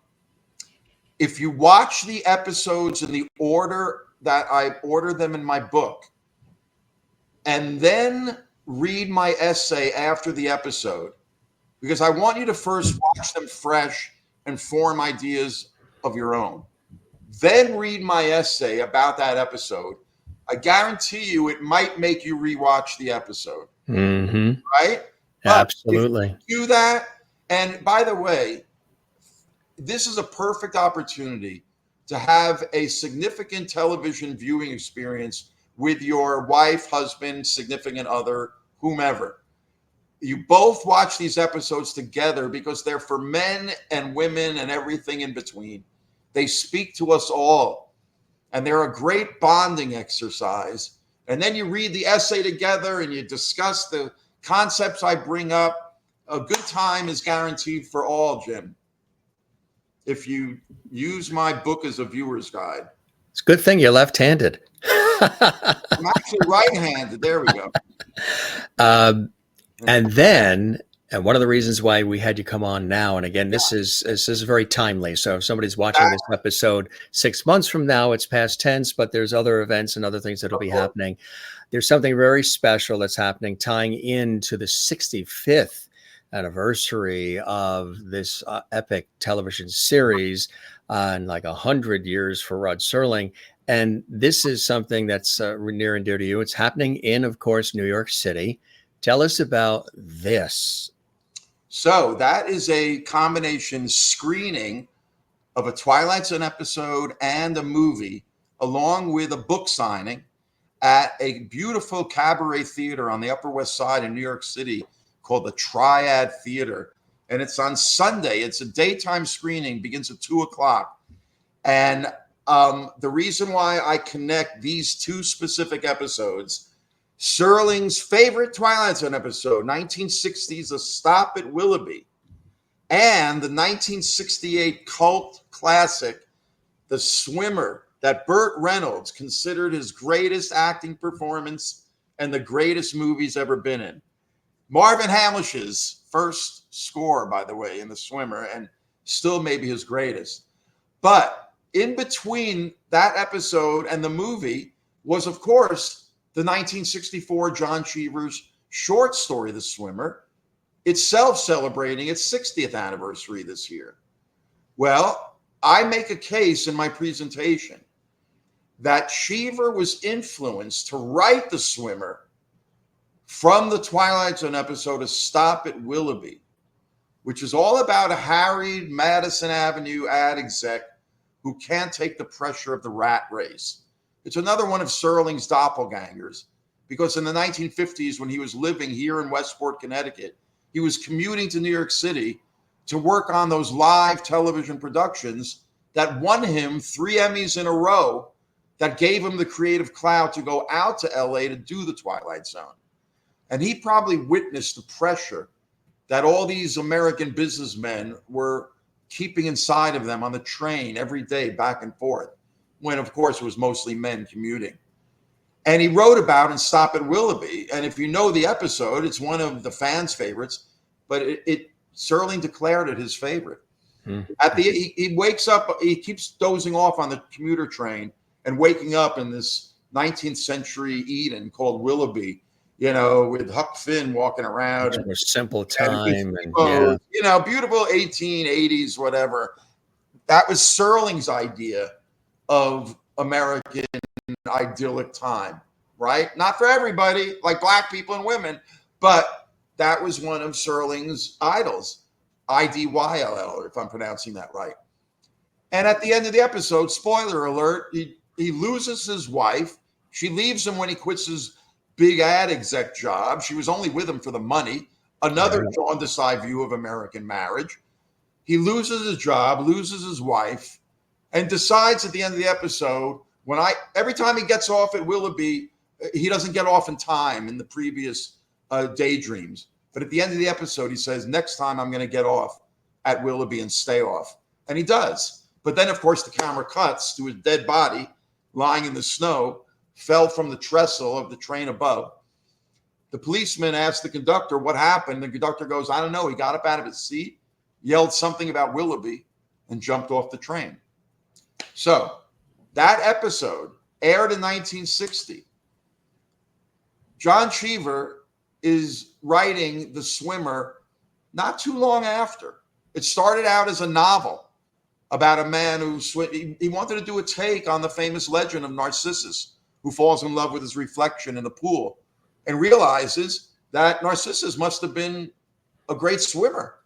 if you watch the episodes in the order that I order them in my book, and then read my essay after the episode, because I want you to first watch them fresh and form ideas of your own. then read my essay about that episode, I guarantee you it might make you rewatch the episode. Mm-hmm. Right? But if Absolutely. you do that, and by the way, this is a perfect opportunity to have a significant television viewing experience with your wife, husband, significant other, whomever. You both watch these episodes together because they're for men and women and everything in between. They speak to us all, and they're a great bonding exercise. And then you read the essay together and you discuss the concepts I bring up. A good time is guaranteed for all, Jim, if you use my book as a viewer's guide. It's a good thing you're left-handed. I'm actually right-handed. There we go. And then, and one of the reasons why we had you come on now, and again, this is very timely. So if somebody's watching this episode 6 months from now, it's past tense, but there's other events and other things that'll be happening. There's something very special that's happening, tying into the 65th anniversary of this epic television series, and like 100 years for Rod Serling. And this is something that's near and dear to you. It's happening in, of course, New York City. Tell us about this. So that is a combination screening of a Twilight Zone episode and a movie, along with a book signing at a beautiful cabaret theater on the Upper West Side in New York City called the Triad Theater. And it's on Sunday. It's a daytime screening, begins at 2:00. And the reason why I connect these two specific episodes, Serling's favorite Twilight Zone episode, 1960's A Stop at Willoughby, and the 1968 cult classic, The Swimmer, that Burt Reynolds considered his greatest acting performance and the greatest movies ever been in. Marvin Hamlish's first score, by the way, in The Swimmer, and still maybe his greatest. But in between that episode and the movie was, of course, the 1964 John Cheever's short story, The Swimmer, itself celebrating its 60th anniversary this year. Well, I make a case in my presentation that Cheever was influenced to write The Swimmer from the Twilight Zone episode, A Stop at Willoughby, which is all about a harried Madison Avenue ad exec who can't take the pressure of the rat race. It's another one of Serling's doppelgangers, because in the 1950s, when he was living here in Westport, Connecticut, he was commuting to New York City to work on those live television productions that won him 3 Emmys in a row, that gave him the creative clout to go out to LA to do the Twilight Zone. And he probably witnessed the pressure that all these American businessmen were keeping inside of them on the train every day back and forth, when, of course, it was mostly men commuting. And he wrote about and Stop at Willoughby. And if you know the episode, it's one of the fans' favorites, but Serling declared it his favorite. He wakes up, he keeps dozing off on the commuter train and waking up in this 19th century Eden called Willoughby, with Huck Finn walking around. A simple time. Beautiful 1880s, whatever. That was Serling's idea of American idyllic time, right? Not for everybody, like black people and women, but that was one of Serling's idols, Idyll, if I'm pronouncing that right. And at the end of the episode, spoiler alert, he loses his wife. She leaves him when he quits his big ad exec job. She was only with him for the money. Another jaundiced view of American marriage. He loses his job, loses his wife, and decides at the end of the episode, every time he gets off at Willoughby, he doesn't get off in time in the previous daydreams. But at the end of the episode, he says, next time I'm going to get off at Willoughby and stay off. And he does. But then, of course, the camera cuts to his dead body lying in the snow, fell from the trestle of the train above. The policeman asked the conductor what happened. The conductor goes, I don't know. He got up out of his seat, yelled something about Willoughby, and jumped off the train. So that episode aired in 1960. John Cheever is writing The Swimmer not too long after. It started out as a novel. about a man he wanted to do a take on the famous legend of Narcissus, who falls in love with his reflection in the pool and realizes that Narcissus must have been a great swimmer,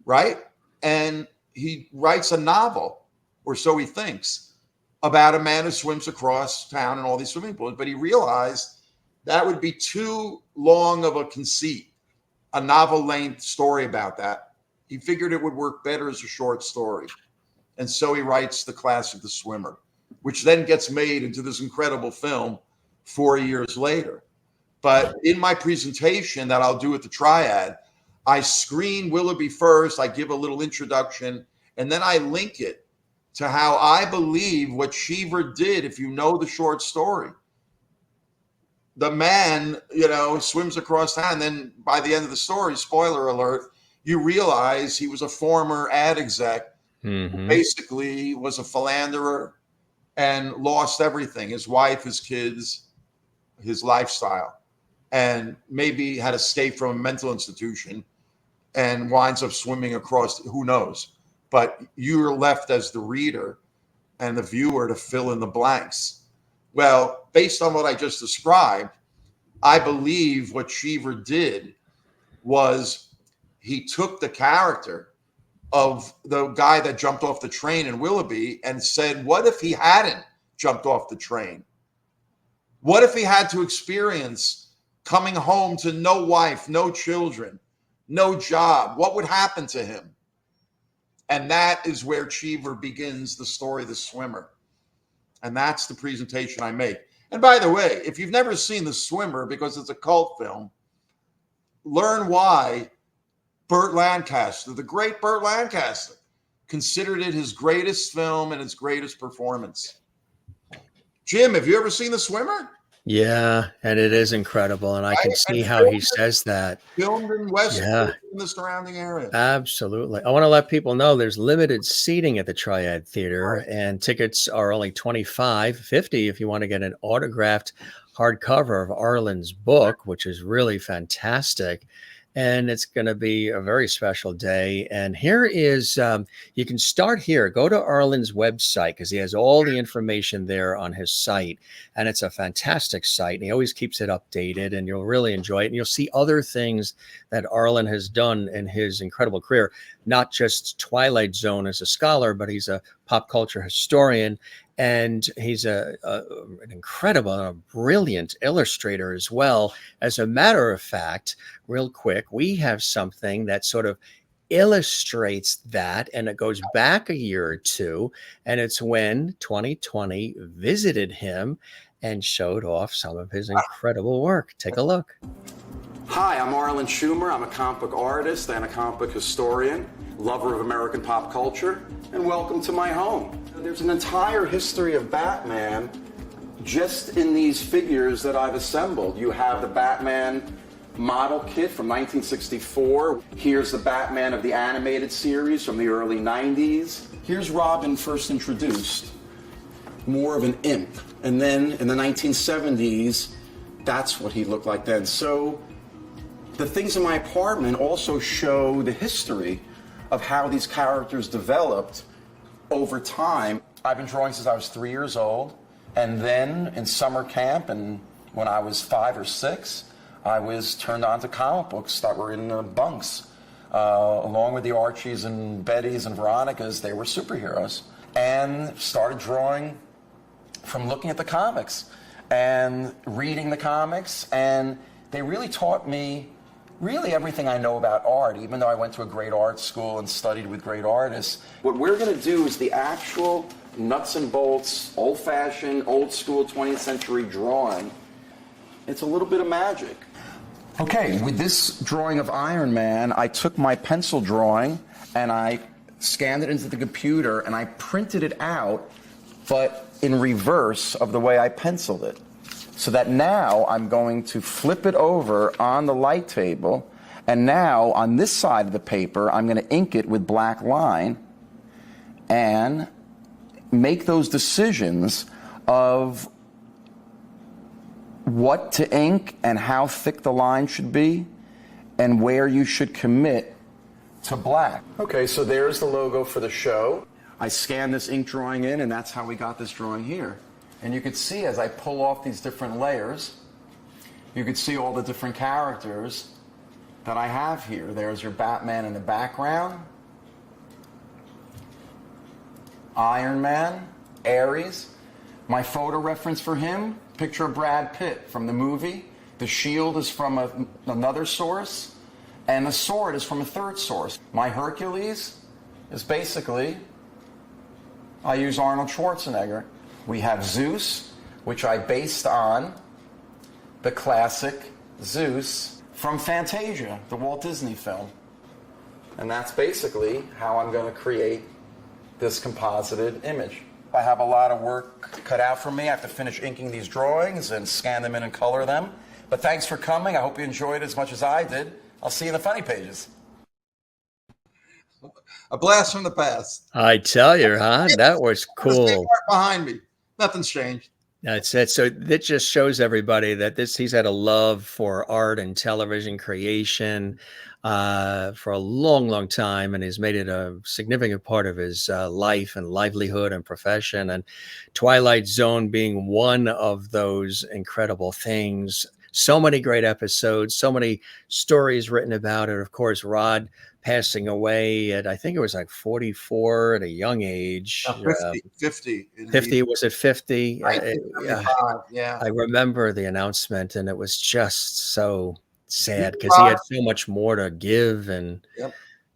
right? And he writes a novel, or so he thinks, about a man who swims across town in all these swimming pools. But he realized that would be too long of a conceit, a novel-length story about that. He figured it would work better as a short story. And so he writes the classic, The Swimmer, which then gets made into this incredible film 4 years later. But in my presentation that I'll do at the Triad, I screen Willoughby first, I give a little introduction, and then I link it to how I believe what Cheever did, if you know the short story. The man, swims across town, and then by the end of the story, spoiler alert, you realize he was a former ad exec who basically was a philanderer and lost everything, his wife, his kids, his lifestyle, and maybe had escaped from a mental institution and winds up swimming across, who knows? But you're left as the reader and the viewer to fill in the blanks. Well, based on what I just described, I believe what Cheever did was he took the character of the guy that jumped off the train in Willoughby and said, what if he hadn't jumped off the train? What if he had to experience coming home to no wife, no children, no job? What would happen to him? And that is where Cheever begins the story, The Swimmer. And that's the presentation I make. And by the way, if you've never seen The Swimmer, because it's a cult film, learn why Burt Lancaster, the great Burt Lancaster, considered it his greatest film and his greatest performance. Jim, have you ever seen The Swimmer? Yeah, and it is incredible, and I can see how he says that. Filmed in Westwood, in the surrounding area. Absolutely. I want to let people know there's limited seating at the Triad Theater, and tickets are only $25.50 if you want to get an autographed hardcover of Arlen's book, which is really fantastic. And it's going to be a very special day. And here is, you can start here. Go to Arlen's website because he has all the information there on his site. And it's a fantastic site. And he always keeps it updated, and you'll really enjoy it. And you'll see other things that Arlen has done in his incredible career, not just Twilight Zone as a scholar, but he's a pop culture historian. And he's an incredible and a brilliant illustrator as well. As a matter of fact, real quick, we have something that sort of illustrates that, and it goes back a year or two, and it's when 2020 visited him and showed off some of his incredible work. Take a look. Hi, I'm Arlen Schumer. I'm a comic book artist and a comic book historian, lover of American pop culture, and welcome to my home. There's an entire history of Batman just in these figures that I've assembled. You have the Batman model kit from 1964. Here's the Batman of the animated series from the early 90s. Here's Robin first introduced, more of an imp. And then in the 1970s, that's what he looked like then. So the things in my apartment also show the history of how these characters developed over time. I've been drawing since I was 3 years old, and then in summer camp, and when I was 5 or 6, I was turned on to comic books that were in bunks. Along with the Archies and Bettys and Veronicas, they were superheroes, and started drawing from looking at the comics and reading the comics, and they really taught me really everything I know about art, even though I went to a great art school and studied with great artists. What we're going to do is the actual nuts and bolts, old-fashioned, old-school 20th century drawing. It's a little bit of magic. Okay, with this drawing of Iron Man, I took my pencil drawing and I scanned it into the computer and I printed it out, but in reverse of the way I penciled it. So that now I'm going to flip it over on the light table, and now on this side of the paper, I'm going to ink it with black line and make those decisions of what to ink and how thick the line should be and where you should commit to black. Okay, so there's the logo for the show. I scanned this ink drawing in, and that's how we got this drawing here. And you could see as I pull off these different layers, you could see all the different characters that I have here. There's your Batman in the background, Iron Man, Ares. My photo reference for him, picture of Brad Pitt from the movie. The shield is from another source, and the sword is from a third source. My Hercules is basically, I use Arnold Schwarzenegger. We have Zeus, which I based on the classic Zeus from Fantasia, the Walt Disney film. And that's basically how I'm going to create this composited image. I have a lot of work cut out for me. I have to finish inking these drawings and scan them in and color them. But thanks for coming. I hope you enjoyed it as much as I did. I'll see you in the funny pages. A blast from the past. I tell you, huh? That was cool. Behind me, nothing's changed. That's it. So that just shows everybody that he's had a love for art and television creation for a long, long time, and has made it a significant part of his life and livelihood and profession. And Twilight Zone being one of those incredible things. So many great episodes, so many stories written about it. Of course, Rod passing away at, I think it was like 44 at a young age. 50. 50, was it 50? Yeah. I remember the announcement, and it was just so sad because he had so much more to give. And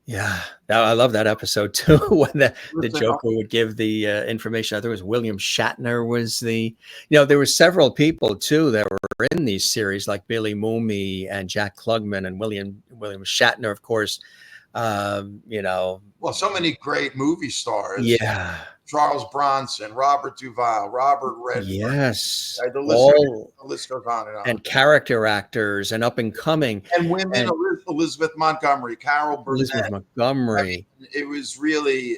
yeah, I love that episode too, when the Joker would give the information. I think it was William Shatner was there were several people too that were in these series, like Billy Mooney and Jack Klugman and William Shatner, of course. Well, so many great movie stars. Yeah. Charles Bronson, Robert Duvall, Robert Redford. Yes. The list goes on and on. And character actors and up and coming. And women, Elizabeth Montgomery, Carol Burnett. Elizabeth Montgomery. It was really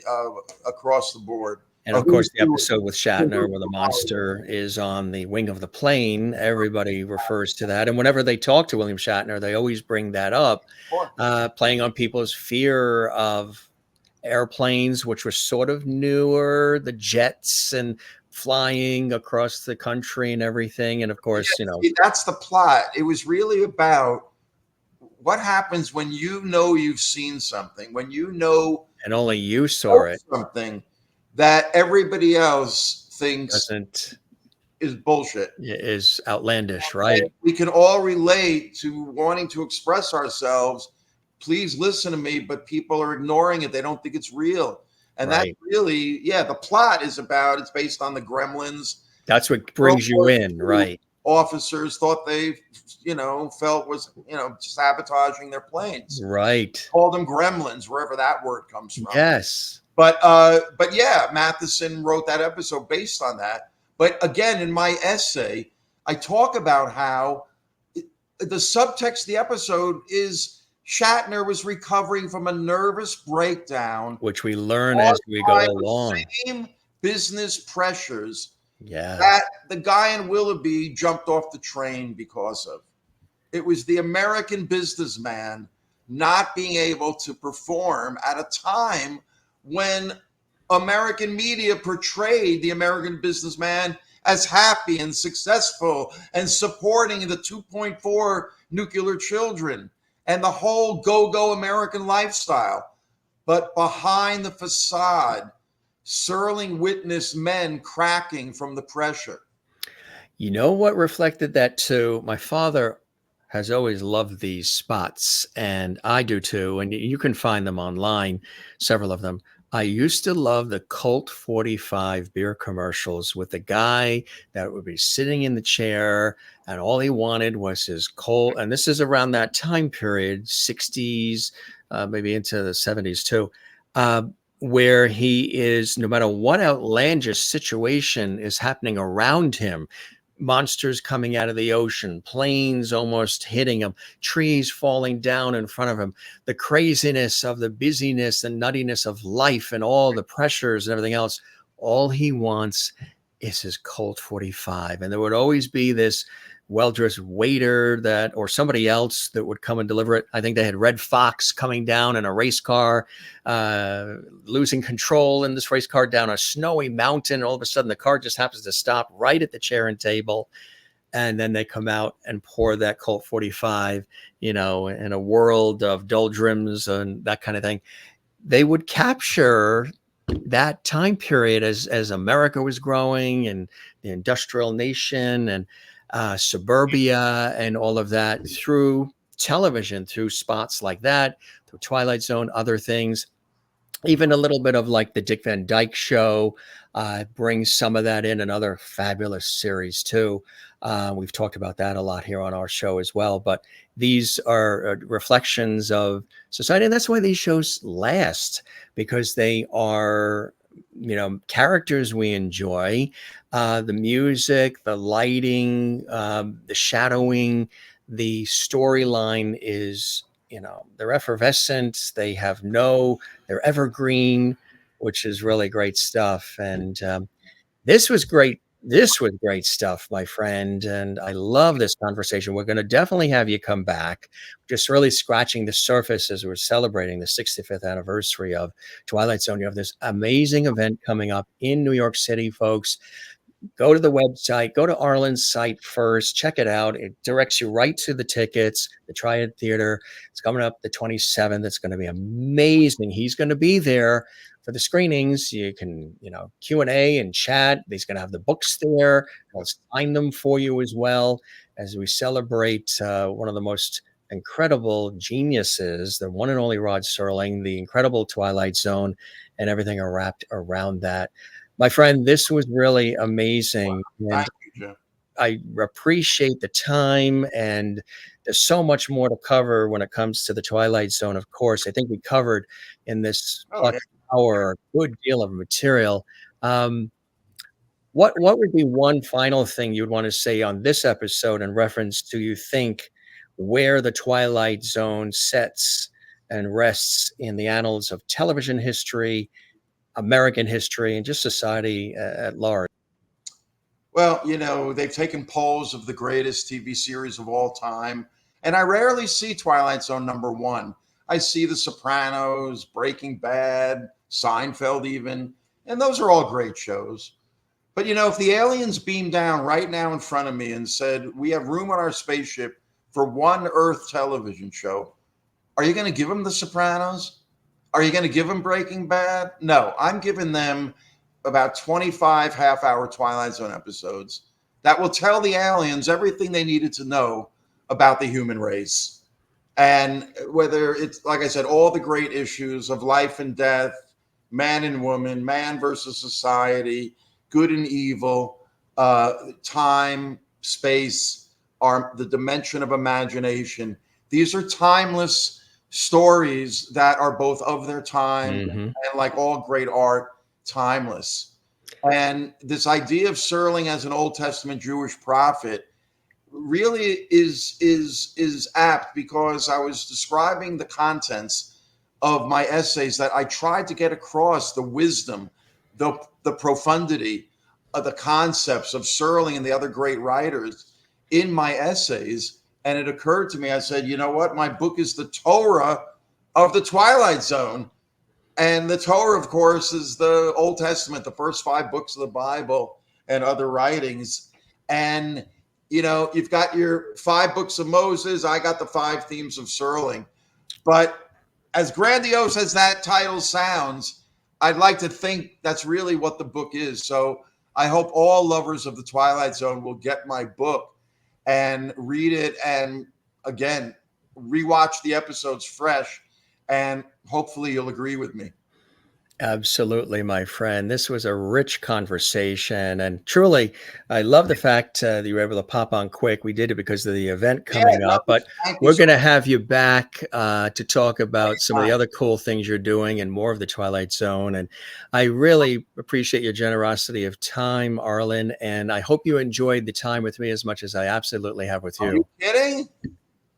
across the board. And of course, the episode with Shatner where the monster is on the wing of the plane, everybody refers to that. And whenever they talk to William Shatner, they always bring that up, playing on people's fear of airplanes, which were sort of newer, the jets and flying across the country and everything. And of course, that's the plot. It was really about what happens when you've seen something, when and only you saw it, something that everybody else thinks is bullshit. Is outlandish, right? And we can all relate to wanting to express ourselves. Please listen to me, but people are ignoring it. They don't think it's real. And that really, the plot is it's based on the Gremlins. That's what brings you in, right? Officers thought they, felt was, sabotaging their planes. Right. Called them Gremlins, wherever that word comes from. Yes. But yeah, Matheson wrote that episode based on that. But again, in my essay, I talk about how the subtext of the episode is Shatner was recovering from a nervous breakdown, which we learn as we go along. Same business pressures Yeah. that the guy in Willoughby jumped off the train because of. It was the American businessman not being able to perform at a time when American media portrayed the American businessman as happy and successful and supporting the 2.4 nuclear children and the whole go-go American lifestyle. But behind the facade, Serling witnessed men cracking from the pressure. You know what reflected that too? My father has always loved these spots, and I do too. And you can find them online, several of them. I used to love the Colt 45 beer commercials with the guy that would be sitting in the chair and all he wanted was his Colt. And this is around that time period, 60s, maybe into the 70s too, where he is, no matter what outlandish situation is happening around him, monsters coming out of the ocean, planes almost hitting him, trees falling down in front of him, the craziness of the busyness and nuttiness of life and all the pressures and everything else, all he wants is his Colt 45. And there would always be this well-dressed waiter or somebody else that would come and deliver it. I think they had Red Fox coming down in a race car, losing control in this race car down a snowy mountain. All of a sudden, the car just happens to stop right at the chair and table. And then they come out and pour that Colt 45, in a world of doldrums and that kind of thing. They would capture that time period as America was growing and the industrial nation and suburbia and all of that through television, through spots like that, through Twilight Zone, other things. Even a little bit of like the Dick Van Dyke Show brings some of that in, another fabulous series too. We've talked about that a lot here on our show as well, but these are reflections of society. And that's why these shows last, because they are, characters we enjoy, the music, the lighting, the shadowing, the storyline is, they're effervescent. They're evergreen, which is really great stuff. And this was great. This was great stuff, my friend. And I love this conversation. We're going to definitely have you come back. Just really scratching the surface as we're celebrating the 65th anniversary of Twilight Zone. You have this amazing event coming up in New York City, folks. Go to the website, go to Arlen's site first, check it out. It directs you right to the tickets, the Triad Theater. It's coming up the 27th. It's going to be amazing. He's going to be there for the screenings. You can, Q&A and chat. He's going to have the books there. He'll sign them for you as well as we celebrate one of the most incredible geniuses, the one and only Rod Serling, the incredible Twilight Zone, and everything wrapped around that. My friend, this was really amazing. Wow. Thank you, Jim. I appreciate the time, and there's so much more to cover when it comes to the Twilight Zone. Of course, I think we covered in this hour a good deal of material. What would be one final thing you'd want to say on this episode in reference to, you think, where the Twilight Zone sets and rests in the annals of television history, American history, and just society at large? Well, they've taken polls of the greatest TV series of all time, and I rarely see Twilight Zone #1. I see The Sopranos, Breaking Bad, Seinfeld even, and those are all great shows. But, if the aliens beamed down right now in front of me and said, we have room on our spaceship for one Earth television show, are you going to give them The Sopranos? Are you going to give them Breaking Bad? No, I'm giving them about 25 half-hour Twilight Zone episodes that will tell the aliens everything they needed to know about the human race. And whether it's, like I said, all the great issues of life and death, man and woman, man versus society, good and evil, time, space, the dimension of imagination. These are timeless stories that are both of their time and, like all great art, timeless. And this idea of Serling as an Old Testament Jewish prophet really is apt, because I was describing the contents of my essays that I tried to get across the wisdom, the profundity of the concepts of Serling and the other great writers in my essays. And it occurred to me, I said, you know what? My book is the Torah of the Twilight Zone. And the Torah, of course, is the Old Testament, the first 5 books of the Bible and other writings. And, you've got your 5 books of Moses. I got the 5 themes of Serling. But as grandiose as that title sounds, I'd like to think that's really what the book is. So I hope all lovers of the Twilight Zone will get my book and read it, and again, rewatch the episodes fresh, and hopefully you'll agree with me. Absolutely, my friend. This was a rich conversation, and truly, I love the fact that you were able to pop on quick. We did it because of the event coming up, but we're going to have you back to talk about some of the other cool things you're doing and more of the Twilight Zone. And I really appreciate your generosity of time, Arlen, and I hope you enjoyed the time with me as much as I absolutely have with you. Are you kidding?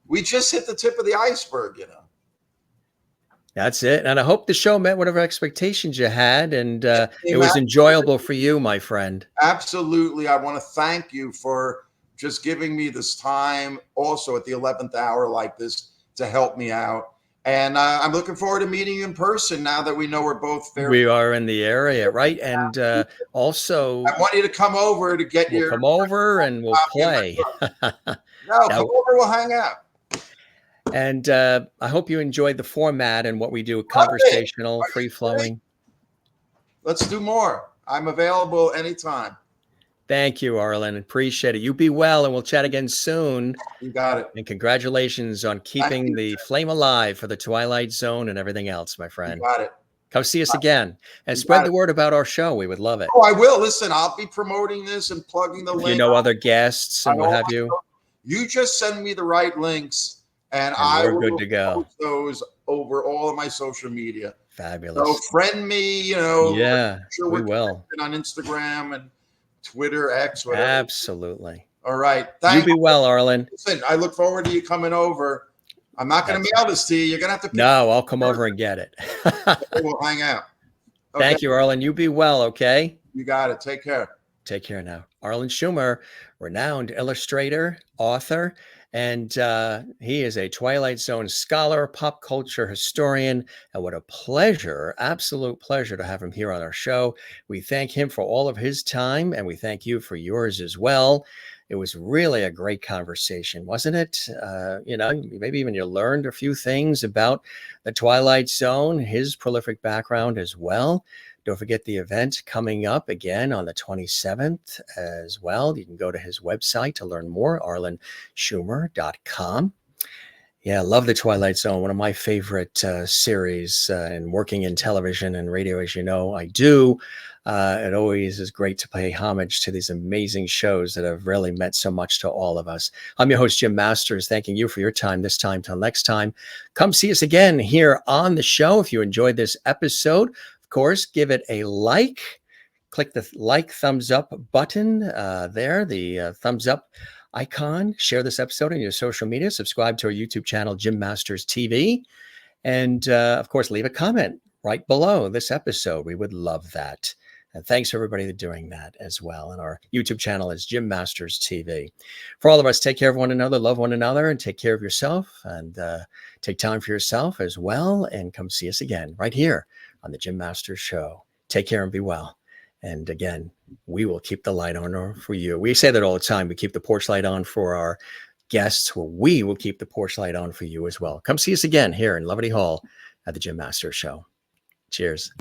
We just hit the tip of the iceberg, That's it. And I hope the show met whatever expectations you had, and it was enjoyable for you, my friend. Absolutely. I want to thank you for just giving me this time also at the 11th hour like this to help me out. And I'm looking forward to meeting you in person now that we know we're both We are in the area, right? And also, I want you to come over to get we'll your come over and we'll copy of my play. book. No, Now, come over, we'll hang out. and I hope you enjoyed the format and what we do, Love it. conversational, Are you free flowing. Let's do more. I'm available anytime. Thank you, Arlen. Appreciate it. You be well, and we'll chat again soon. You got it. And congratulations on keeping the flame alive for the Twilight Zone and everything else, my You friend. got it. Come see us again and You spread got the it. word about our show. We would love it. Oh, I will. Listen, I'll be promoting this and plugging the If link. you know other guests and what on all have my you, You just send me the right links, and we're will good to go. post those over all of my social media. Fabulous. So friend me, Yeah, sure we we're will. connected on Instagram and Twitter, X, whatever. Absolutely. All right. You be well, Arlen. Listen, I look forward to you coming over. I'm not going to mail this to you. You're going to have to pick No, I'll come over and get it. We'll hang out. Okay. Thank you, Arlen. You be well, okay? You got it. Take care. Take care now. Arlen Schumer, renowned illustrator, author, and he is a Twilight Zone scholar, pop culture historian. And what a pleasure, absolute pleasure to have him here on our show. We thank him for all of his time, and we thank you for yours as well. It was really a great conversation, wasn't it? Maybe even you learned a few things about the Twilight Zone, his prolific background as well. Don't forget the event coming up again on the 27th as well. You can go to his website to learn more, arlenschumer.com. Yeah, I love the Twilight Zone, one of my favorite series, and working in television and radio, as you know, I do. It always is great to pay homage to these amazing shows that have really meant so much to all of us. I'm your host, Jim Masters, thanking you for your time this time. Till next time, come see us again here on the show. If you enjoyed this episode, of course, give it a like. Click the like thumbs up button there, the thumbs up icon. Share this episode on your social media. Subscribe to our YouTube channel, Jim Masters TV. And of course, leave a comment right below this episode. We would love that. And thanks for everybody doing that as well. And our YouTube channel is Jim Masters TV. For all of us, take care of one another, love one another, and take care of yourself. And take time for yourself as well. And come see us again right here on the Jim Masters Show. Take care and be well. And again, we will keep the light on for you. We say that all the time. We keep the porch light on for our guests. Well, we will keep the porch light on for you as well. Come see us again here in Loverty Hall at the Jim Masters Show. Cheers.